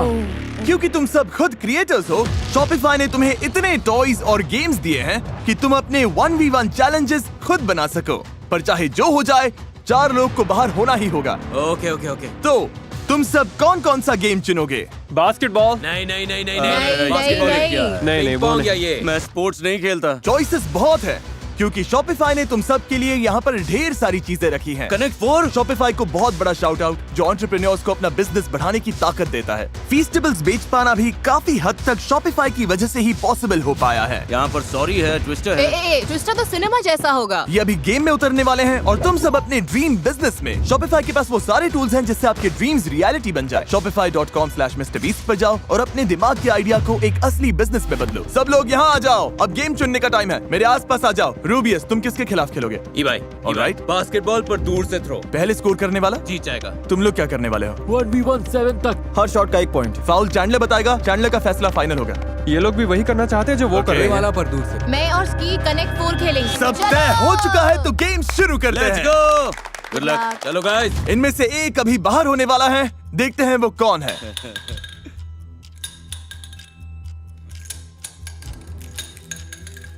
क्योंकि तुम सब खुद क्रिएटर्स हो, शॉपिफाई ने तुम्हें इतने टॉयज और गेम्स दिए हैं कि तुम अपने 1v1 चैलेंजेस खुद बना सको। पर चाहे जो हो जाए, 4 लोग को बाहर होना ही होगा। Okay okay okay. तो तुम सब कौन कौन सा गेम चुनोगे? बास्केटबॉल। नहीं नहीं नहीं नहीं नहीं, बास्केटबॉल नहीं। क्या? नहीं, पिंग वो पोंग नहीं। या ये? मैं स्पोर्ट्स नहीं खेलता। चॉइसेस बहुत है, क्योंकि Shopify ने तुम सब के लिए यहाँ पर ढेर सारी चीजें रखी हैं। कनेक्ट 4 Shopify को बहुत बड़ा शाउट आउट जो एंटरप्रेन्योर्स को अपना बिजनेस बढ़ाने की ताकत देता है। फीस्टेबल्स बेच पाना भी काफी हद तक Shopify की वजह से ही पॉसिबल हो पाया है। यहाँ पर सॉरी है, ट्विस्टर है। ट्विस्टर तो सिनेमा जैसा होगा। ये अभी गेम में उतरने वाले हैं और तुम सब अपने ड्रीम बिजनेस में Shopify के पास वो सारे टूल्स हैं जिससे आपके ड्रीम्स रियलिटी बन जाए। Shopify.com/MrBeast पर जाओ और अपने दिमाग के आइडिया को एक असली बिजनेस में बदलो। सब लोग यहाँ आ जाओ, अब गेम चुनने का टाइम है। मेरे आसपास आ जाओ। रूबियस, तुम किसके खिलाफ खेलोगे? EY, Alright. बास्केटबॉल पर दूर से थ्रो पहले स्कोर करने वाला जीत जाएगा। तुम लोग क्या करने वाले हो? 1v17 तक। हर शॉट का 1 पॉइंट। फाउल चैंडलर बताएगा, चैंडलर का फैसला फाइनल होगा। ये लोग भी वही करना चाहते हैं जो वो कर Okay. रहे हैं। वाला पर दूर से। मैं और स्की कनेक्ट 4 खेलेंगे। सब तय हो चुका है तो गेम शुरू करते लेट्स हैं। गो। Good luck. चलो गाइस। इनमें से एक अभी बाहर होने वाला है, देखते हैं वो कौन है।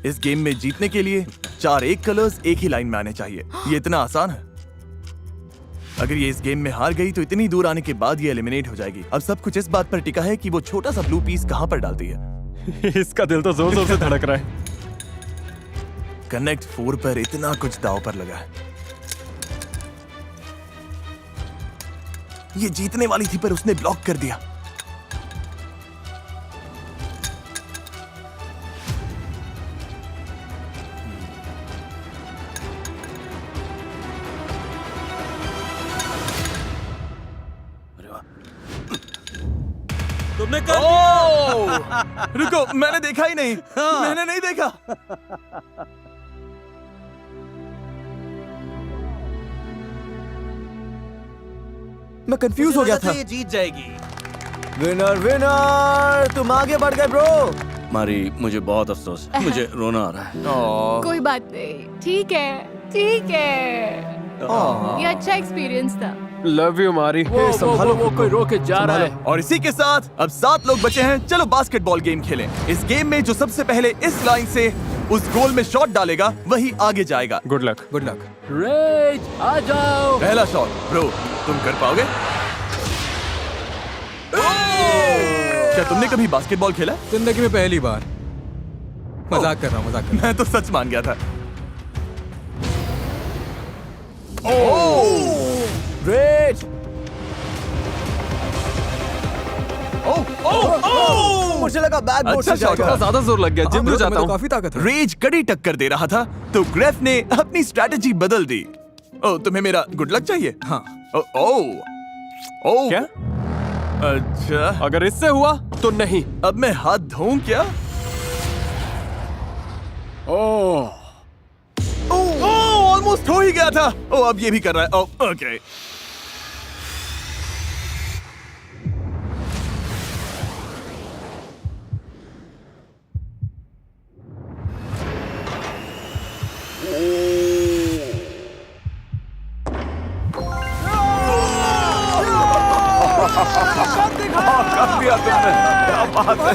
इस गेम में जीतने के लिए 4 एक कलर्स एक ही लाइन में आने चाहिए। ये इतना आसान है। अगर ये इस गेम में हार गई तो इतनी दूर आने के बाद ये एलिमिनेट हो जाएगी। अब सब कुछ इस बात पर टिका है कि वो छोटा सा ब्लू पीस कहां पर डालती है। इसका दिल तो जोर जोर से धड़क रहा है। कनेक्ट 4 पर इतना कुछ दांव पर लगा है। ये जीतने वाली थी पर उसने ब्लॉक कर दिया। तुमने कर दिया। रुको, मैंने देखा ही नहीं। मैंने नहीं देखा। मैं कंफ्यूज हो गया था। ये जीत जाएगी। विनर विनर, तुम आगे बढ़ गए ब्रो। मारी, मुझे बहुत अफसोस है। मुझे रोना आ रहा है। कोई बात नहीं, ठीक है, ठीक है। ये अच्छा एक्सपीरियंस था। लव यू मारी। वो कोई रोके जा रहा है। और इसी के साथ अब 7 लोग बचे हैं। चलो बास्केटबॉल गेम खेलें। इस गेम में जो सबसे पहले इस लाइन से उस गोल में शॉट डालेगा वही आगे जाएगा। Good luck. Good luck. रेज आ जाओ। पहला शॉट ब्रो, तुम कर पाओगे? क्या तुमने कभी बास्केटबॉल खेला? जिंदगी में पहली बार। मजाक कर रहा हूँ, मजाक कर रहा मैं तो सच मान गया था। रेज। मुझे लगा बैकबोर्ड अच्छा से शॉट जाएगा। था। ज्यादा जोर लग गया। हूँ। जिम में जाता तो हूँ। काफी ताकत है। रेज कड़ी टक्कर दे रहा था तो ग्रेफ ने अपनी स्ट्रैटेजी बदल दी। ओ, तुम्हें मेरा गुड लक चाहिए? हाँ। ओ क्या? अच्छा, अगर इससे हुआ तो नहीं। अब मैं हाथ धोऊं क्या? ऑलमोस्ट हो ही गया था। ओ, अब ये भी कर रहा है। ओ, ओके। कर दिया तुमने, क्या बात है।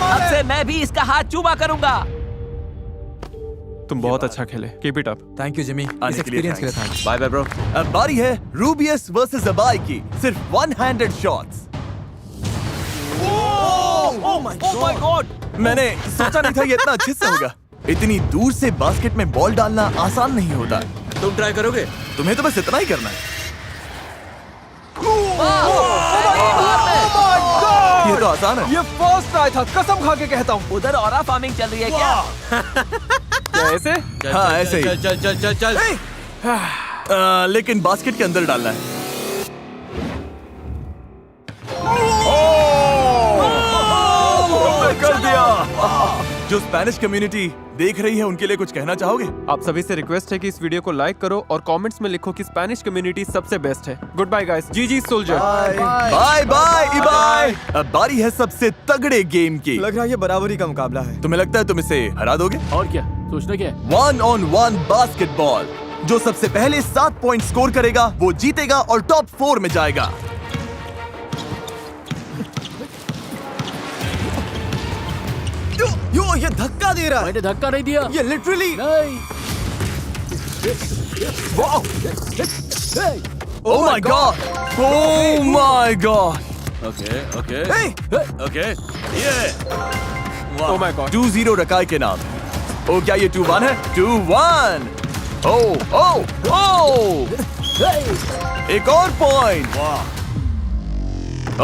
अब से मैं भी इसका हाथ चूमा करूंगा। तुम बहुत अच्छा खेले। Keep it up. Thank you Jimmy, इस आने के लिए एक्सपीरियंस के लिए thanks। Thanks. Bye bye bro. अब बारी है रूबियस वर्सेस अबाई की। सिर्फ one handed shots. Oh my god. मैंने सोचा नहीं था ये इतना अच्छे से होगा। इतनी दूर से बास्केट में बॉल डालना आसान नहीं होता। तुम ट्राई करोगे? तुम्हें तो बस इतना ही करना है। ये तो आसान है। ये फर्स्ट ट्राई था, कसम खा के कहता हूँ। उधर ऑरा फार्मिंग चल रही है क्या? क्या ऐसे? चल, हाँ, चल, ऐसे ही। चल चल चल चल चल। लेकिन बास्केट के अंदर डालना है। तुमने कर दिया। जो स्पेनिश कम्युनिटी देख रही है उनके लिए कुछ कहना चाहोगे? आप सभी से रिक्वेस्ट है कि इस वीडियो को लाइक करो और कमेंट्स में लिखो कि स्पेनिश कम्युनिटी सबसे बेस्ट है। Good bye guys. जी सोल्जर। Bye bye Ibai. अब बारी है सबसे तगड़े गेम की। लग रहा है ये बराबरी का मुकाबला है। तुम्हें लगता है तुम इसे हरा दोगे? और क्या सोचना क्या है? 1-on-1 basketball. जो सबसे पहले 7 पॉइंट स्कोर करेगा वो जीतेगा और टॉप 4 में जाएगा। यो ये धक्का दे रहा है। मैंने धक्का नहीं दिया। ये लिटरली। नहीं। Oh my god! Oh my god! Okay okay Hey! Okay ये ओह माय गॉड। 2-0 रकाय के नाम। ओ क्या ये 2-1 है? 2-1। ओ ओ ओ एक और पॉइंट। ओ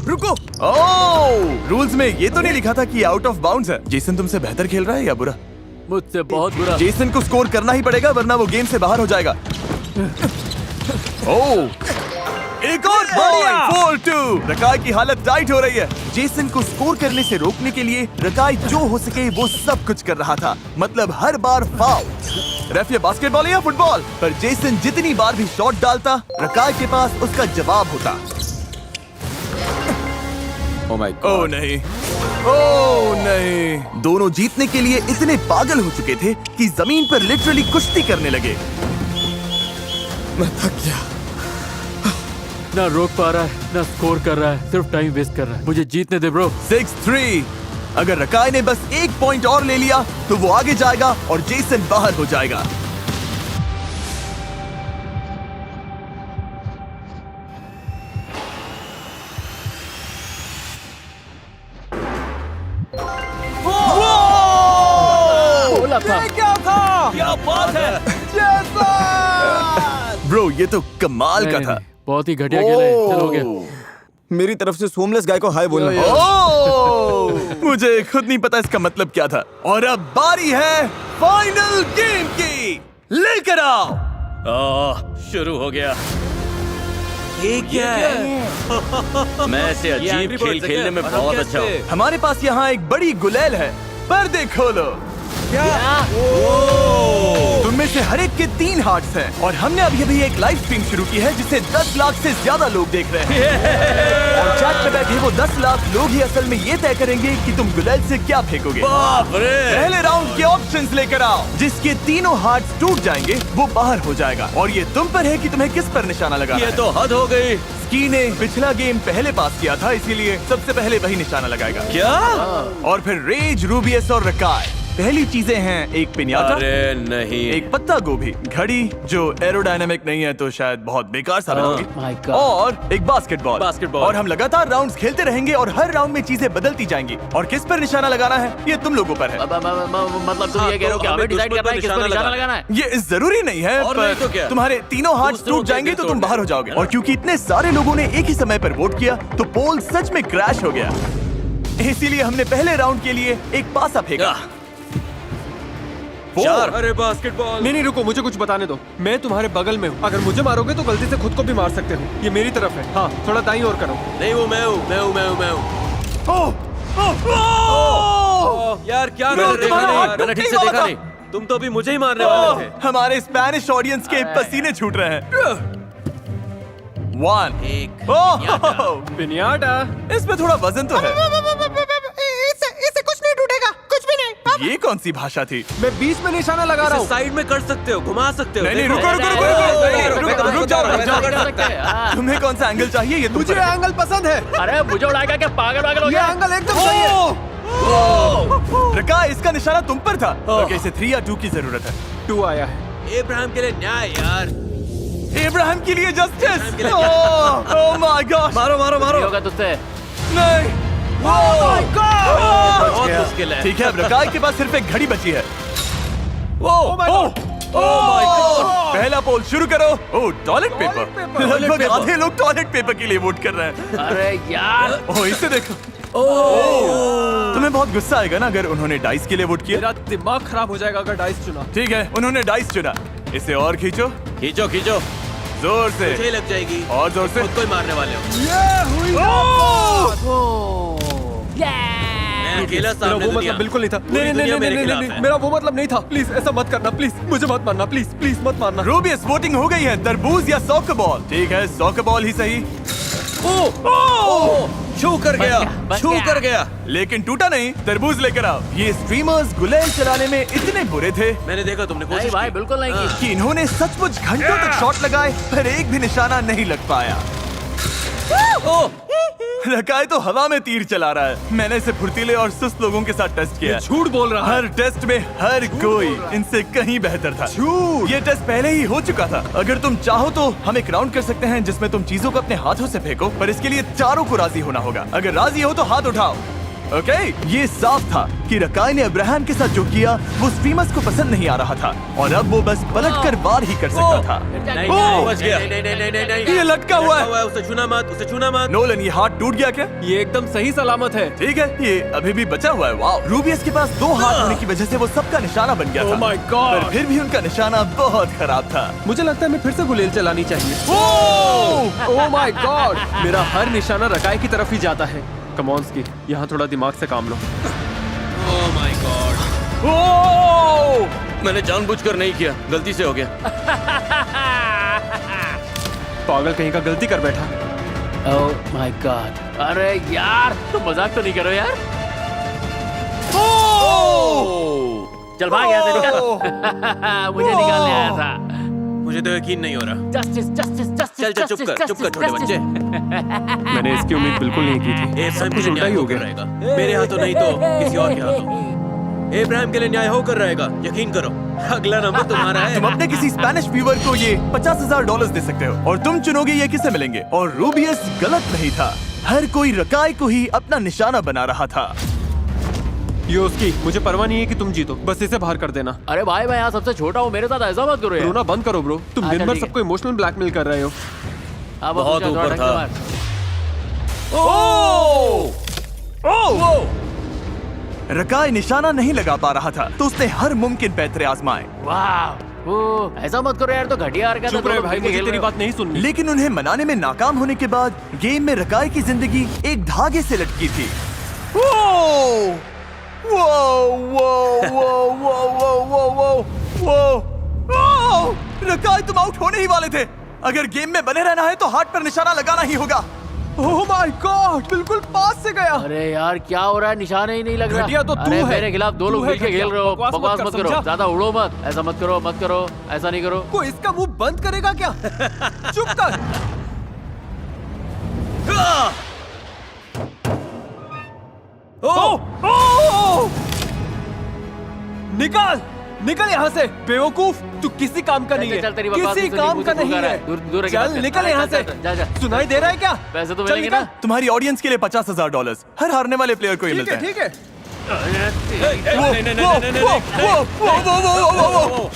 रुको। ओ रूल्स में ये तो नहीं लिखा था कि आउट ऑफ बाउंड्स है। जेसन तुमसे बेहतर खेल रहा है या बुरा? मुझसे बहुत बुरा। जेसन को स्कोर करना ही पड़ेगा वरना वो गेम से बाहर हो जाएगा। ओ एक और पॉइंट। 4-2। रकाई की हालत टाइट हो रही है। जेसन को स्कोर करने से रोकने के लिए रकाई जो हो सके वो सब कुछ कर रहा था, मतलब हर बार फाउल। रेफ ये बास्केटबॉल है या फुटबॉल? पर जेसन जितनी बार भी शॉट डालता रकाई के पास उसका जवाब होता। ओह नहीं, ओह नहीं। दोनों जीतने के लिए इतने पागल हो चुके थे कि जमीन पर लिटरली कुश्ती करने लगे। मैं थक गया। ना रोक पा रहा है ना स्कोर कर रहा है, सिर्फ टाइम वेस्ट कर रहा है। मुझे जीतने दे ब्रो। 6-3। अगर रकाई ने बस एक पॉइंट और ले लिया तो वो आगे जाएगा और जेसन बाहर हो जाएगा। बोला था। क्या था? क्या बात है? ब्रो ये तो कमाल का था। बहुत ही घटिया खेला है। चलो हो गया। मेरी तरफ से सोमलेस गाय को हाय बोलना। ओह मुझे खुद नहीं पता इसका मतलब क्या था। और अब बारी है फाइनल गेम की। लेकर आओ। शुरू हो गया। ये क्या है? मैं ऐसे अजीब खेल खेलने में बहुत अच्छा हूँ। हमारे पास यहाँ एक बड़ी गुलेल है। पर्दे खोलो। तुम में से हर एक के 3 हार्ट्स हैं और हमने अभी एक लाइव स्ट्रीम शुरू की है जिसे 10 लाख से ज्यादा लोग देख रहे हैं। और चैट पे बैठे वो 10 लाख लोग ही असल में ये तय करेंगे कि तुम गुलेल से क्या फेंकोगे। पहले राउंड के ऑप्शंस लेकर आओ। जिसके तीनों हार्ट्स टूट जाएंगे वो बाहर हो जाएगा और ये तुम पर है कि तुम्हें किस पर निशाना लगाना है। ये तो हद हो गई। स्की ने पिछला गेम पहले पास किया था इसीलिए सबसे पहले वही निशाना लगाएगा। क्या? और फिर रेज, रूबियस और रकाई। पहली चीजें हैं एक पिन्याटा, अरे नहीं, एक पत्ता गोभी, घड़ी जो एरोडायनामिक नहीं है तो शायद बहुत बेकार साबित My होगी, God. और एक बास्केटबॉल। बास्केटबॉल। और हम लगातार राउंड्स खेलते रहेंगे और हर राउंड में चीजें बदलती जाएंगी और किस पर निशाना लगाना है ये तुम लोगों पर है। मतलब तुम ये कह रहे हो कि हमें डिसाइड करना है किस पर निशाना लगाना है? ये जरूरी नहीं है और पर नहीं तो क्या? तुम्हारे तीनों हाथ टूट जाएंगे तो तुम बाहर हो जाओगे। और क्योंकि इतने सारे लोगों ने एक ही समय पर वोट किया तो पोल सच में क्रैश हो गया। इसीलिए हमने पहले राउंड के लिए एक पासा फेंका। 4। अरे बास्केटबॉल। नहीं रुको, मुझे कुछ बताने दो। मैं तुम्हारे बगल में हूँ। अगर मुझे मारोगे तो गलती से खुद को भी मार सकते हो। ये मेरी तरफ है। हाँ थोड़ा दाईं ओर करो। नहीं वो मैं हूँ। यार क्या मैं कर तुम्हारा हाथ मैंने ठीक से टूटने देखा वाला नहीं। तुम तो अभी मुझे ही मारने वाले थे। हमारे स्पेनिश ऑडियंस के पसीने छूट रहे हैं। 1 एक पिन्याटा। इसमें थोड़ा वजन तो है। इससे कुछ नहीं टूटेगा, कुछ भी नहीं। ये कौन सी भाषा थी? मैं बीच में निशाना लगा रहा हूँ। साइड में कर सकते हो, घुमा सकते हो। नहीं देखो। रुक जाओ। तुम्हें कौन सा एंगल चाहिए ये मुझे एंगल पसंद है। अरे मुझे उड़ाएगा क्या? पागल वागल हो ये गया? एंगल एकदम सही है। रका इसका निशाना तुम पर था। ओके इसे 3 या 2 की जरूरत है। 2 आया है। इब्राहिम के लिए न्याय यार। इब्राहिम के लिए जस्टिस। Oh my God. मारो मारो मारो। होगा तुझसे? नहीं। बहुत मुश्किल है। ठीक है अब रकाई के पास सिर्फ एक घड़ी बची है। ओह माय गॉड। पहला पोल शुरू करो। ओह टॉयलेट पेपर। लगभग आधे लोग टॉयलेट पेपर के लिए वोट कर रहे हैं। अरे यार। ओह इसे देखो। तुम्हें बहुत गुस्सा आएगा ना अगर उन्होंने डाइस के लिए वोट किया। मेरा दिमाग खराब हो जाएगा अगर डाइस चुना। ठीक है उन्होंने डाइस चुना। इसे और खींचो खींचो खींचो। जोर से। मुझे ही लग जाएगी। और जोर से। खुद को ही मारने वाले हो। मैं अकेला मेरा सामने वो दुनिया। मतलब बिल्कुल नहीं था। पूरी नहीं दुनिया मेरे नहीं खिलाफ नहीं है। मेरा वो मतलब नहीं था। प्लीज ऐसा मत करना। प्लीज मुझे मत मारना। प्लीज प्लीज मत मारना। रूबियस वोटिंग हो गई है। तरबूज या सॉकर बॉल? ठीक है सॉकर बॉल ही सही। छू कर गया। बच छू गया। कर गया। लेकिन टूटा नहीं। तरबूज लेकर आओ। ये स्ट्रीमर्स गुलेल चलाने में इतने बुरे थे मैंने देखा तुमने नहीं कोशिश भाई की। बिल्कुल नहीं की। कि इन्होंने सचमुच घंटों तक शॉट लगाए पर एक भी निशाना नहीं लग पाया। रकाई तो हवा में तीर चला रहा है। मैंने इसे फुर्तीले और सुस्त लोगों के साथ टेस्ट किया। झूठ बोल रहा है। हर टेस्ट में हर कोई इनसे कहीं बेहतर था। ये टेस्ट पहले ही हो चुका था। अगर तुम चाहो तो हम एक राउंड कर सकते हैं जिसमें तुम चीजों को अपने हाथों से फेंको, पर इसके लिए चारों को राजी होना होगा। अगर राजी हो तो हाथ उठाओ। ओके, ये साफ था कि रकाई ने अब्राहम के साथ जो किया वो स्ट्रीमर्स को पसंद नहीं आ रहा था और अब वो बस पलटकर वार ही कर सकता था। बच गया। नहीं, ये लटका हुआ है। उसे छूना मत, उसे छूना मत। नोलन, ये हाथ टूट गया क्या? ये एकदम सही सलामत है। ठीक है, ये अभी भी बचा हुआ है। वाओ, रूबियस के पास 2 हाथ होने की वजह से वो सबका निशाना बन गया था। Oh my God! पर फिर भी उनका निशाना बहुत खराब था। मुझे लगता है मैं फिर से गुलेल चलानी चाहिए। ओह माय गॉड, मेरा हर निशाना रकाई की तरफ ही जाता है। कमॉन्स की, यहाँ थोड़ा दिमाग से काम लो। ओह माय गॉड, मैंने जानबूझकर नहीं किया, गलती से हो गया। पागल कहीं का, गलती कर बैठा। ओह माय गॉड, अरे यार तुम मजाक तो नहीं करो यार। चल भाग यहाँ से, निकल। मुझे निकालने आया था। मुझे तो यकीन नहीं हो रहा। Justice justice justice. चल चुप कर छोटे बच्चे। मैंने इसकी उम्मीद बिल्कुल नहीं की थी। इब्राहिम कुछ के लिए उल्टा न्याय ही हो होकर गया। रहेगा, मेरे हाथों नहीं तो किसी और के हाथों। इब्राहिम के लिए न्याय होकर रहेगा, यकीन करो। अगला नंबर तुम्हारा है। तुम अपने किसी स्पेनिश व्यूअर को ये $50,000 दे सकते हो और तुम चुनोगे ये किसे मिलेंगे। और रूबियस गलत नहीं था, हर कोई रकाई को ही अपना निशाना बना रहा था। ये उसकी, मुझे परवाह नहीं है कि तुम जीतो, बस इसे बाहर कर देना। अरे भाई मैं यहाँ सबसे छोटा हूँ, मेरे साथ ऐसा मत करो यार। रोना बंद करो ब्रो, तुम अच्छा, दिन भर ठीक है। सबको इमोशनल ब्लैकमेल कर रहे हो। अब बहुत थोड़ा ऊपर ढंग था। से मार। रकाई निशाना नहीं लगा पा रहा था तो उसने हर मुमकिन पैतरे आजमाए, वाह, ओह, ऐसा मत करो यार, तो घटिया हरकत है। चुप रहे दोनों भाई, मिलके मुझे खेल तेरी रहे हो। बात नहीं सुननी। लेकिन उन्हें मनाने में नाकाम होने के बाद गेम में रकाई की जिंदगी एक धागे से लटकी थी। वो वो वो वो वो वो वो वो रकाई, तुम आउट होने ही वाले थे। अगर गेम में बने रहना है तो हाथ पर निशाना लगाना ही होगा। ओह माय गॉड, बिल्कुल पास से गया। अरे यार क्या हो रहा है, निशाना ही नहीं लग रहा। घटिया तो तू अरे है। मेरे खिलाफ 2 लोग तू है मिलके घटिया। खेल रहे हो। बकवास मत बकवास कर, मत करो, समझा? ज्यादा उड़ो मत। ऐसा मत करो, ऐसा नहीं करो। कोई इसका मुंह बंद करेगा क्या? चुप कर। निकाल निकल यहाँ से, बेवकूफ। तू किसी काम का नहीं है, चल, तेरी बकवास किसी नहीं सुनी, काम मुझे का नहीं भूख आ रहा है। है। दूर रह के चल बात कर। निकल यहाँ से। जा। सुनाई दे रहा है क्या? पैसे तो चल मिलेंगे ना? निकल। तुम्हारी ऑडियंस के लिए $50,000 हर हारने वाले प्लेयर को ही मिलता है। ठीक है।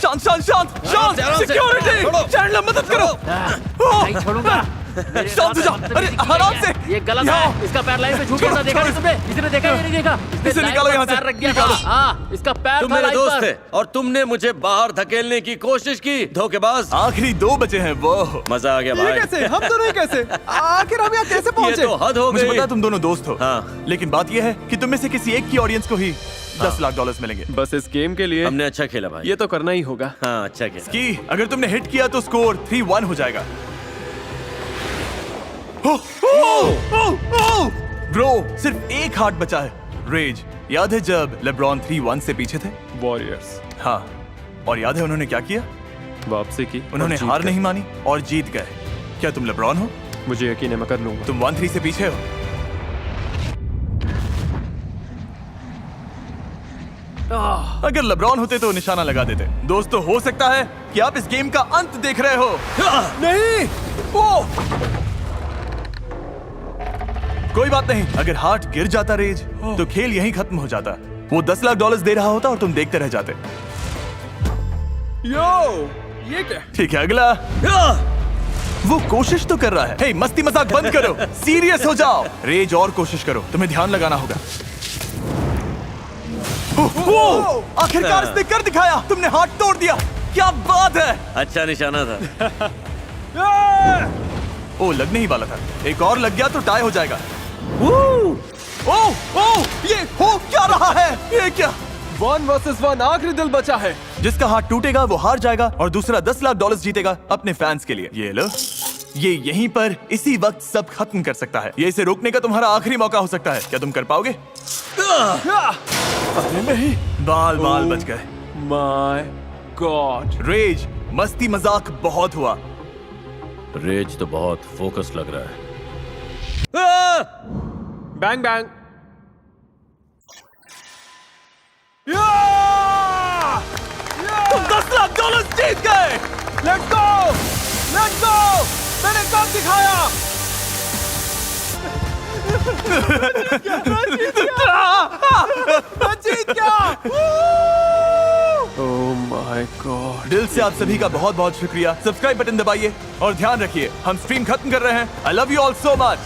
शांत, सिक्योरिटी, चैंडलर मदद करो। नहीं छोड़ूंगा। मेरे शांत हो साथ जाओ। बदतमीजी अरे, की है। आराम से। ये गलत है। इसका पैर लाइन पे छूट गया था, देखा नहीं तुमने? इसने देखा या नहीं देखा? इसने इसे लाइन निकालो पर यहाँ से, पैर रख दिया था। हाँ, इसका पैर तुम था मेरे लाइन दोस्त पर। थे और तुमने मुझे बाहर धकेलने की कोशिश की, धोखेबाज। आखिरी 2 बचे हैं वो। मजा आ गया भाई। कैसे? हम दोनों ही कैसे? आखिर हम यहाँ कैसे ये पहुँचे? तो हद हो मुझे गई। पता है तुम दोनों दोस्त हो, हाँ। लेकिन बात यह है कि तुम में से किसी एक की ऑडियंस को ही $10,00,000 मिलेंगे। बस इस गेम के लिए हमने अच्छा खेला भाई। ये तो करना ही होगा। हाँ, अच्छा खेला। कि अगर तुमने हिट किया तो स्कोर 3-1 हो जाएगा। ब्रो, सिर्फ एक हार्ट बचा है। रेज, याद है जब लेब्रॉन 3-1 से पीछे थे? वॉरियर्स हाँ, और याद है उन्होंने क्या किया? वापसी की। उन्होंने और जीत हार गए। नहीं मानी और जीत गए। क्या तुम लेब्रॉन हो? मुझे यकीन है, मैं कर लूंगा। तुम 1-3 से पीछे हो। अगर लेब्रॉन होते तो निशाना लगा देते। दोस्तों, हो सकता है कि आप इस गेम का अंत देख रहे हो। नहीं, कोई बात नहीं। अगर हार्ट गिर जाता रेज तो खेल यहीं खत्म हो जाता। वो $10,00,000 दे रहा होता और तुम देखते रह जाते। ये क्या? ठीक है, अगला। वो कोशिश तो कर रहा है। हे, मस्ती मजाक बंद करो, सीरियस हो जाओ। रेज, और कोशिश करो, तुम्हें ध्यान लगाना होगा। आखिरकार इसने कर दिखाया, तुमने हाथ तोड़ दिया। क्या बात है। अच्छा निशाना था। ओ, लगने ही वाला था। एक और लग गया तो टाई हो जाएगा। ओ, ये हो क्या रहा है? ये क्या? 1 वर्सेस 1, आखिरी दिल बचा है। जिसका हाथ टूटेगा वो हार जाएगा और दूसरा $10,00,000 जीतेगा अपने फैंस के लिए। ये लो, ये यहीं पर इसी वक्त सब खत्म कर सकता है। ये इसे रोकने का तुम्हारा आखिरी मौका हो सकता है। क्या तुम कर पाओगे? नहीं, बाल बच गए। My God. रेज, मस्ती मजाक बहुत हुआ। रेज तो बहुत फोकस लग रहा है। Bang bang. तुम $10,00,000 जीत गए। Let's go. मैंने काम दिखाया। गॉड। दिल से आप सभी का बहुत बहुत शुक्रिया। सब्सक्राइब बटन दबाइए और ध्यान रखिए हम स्ट्रीम खत्म कर रहे हैं। I love you all so much.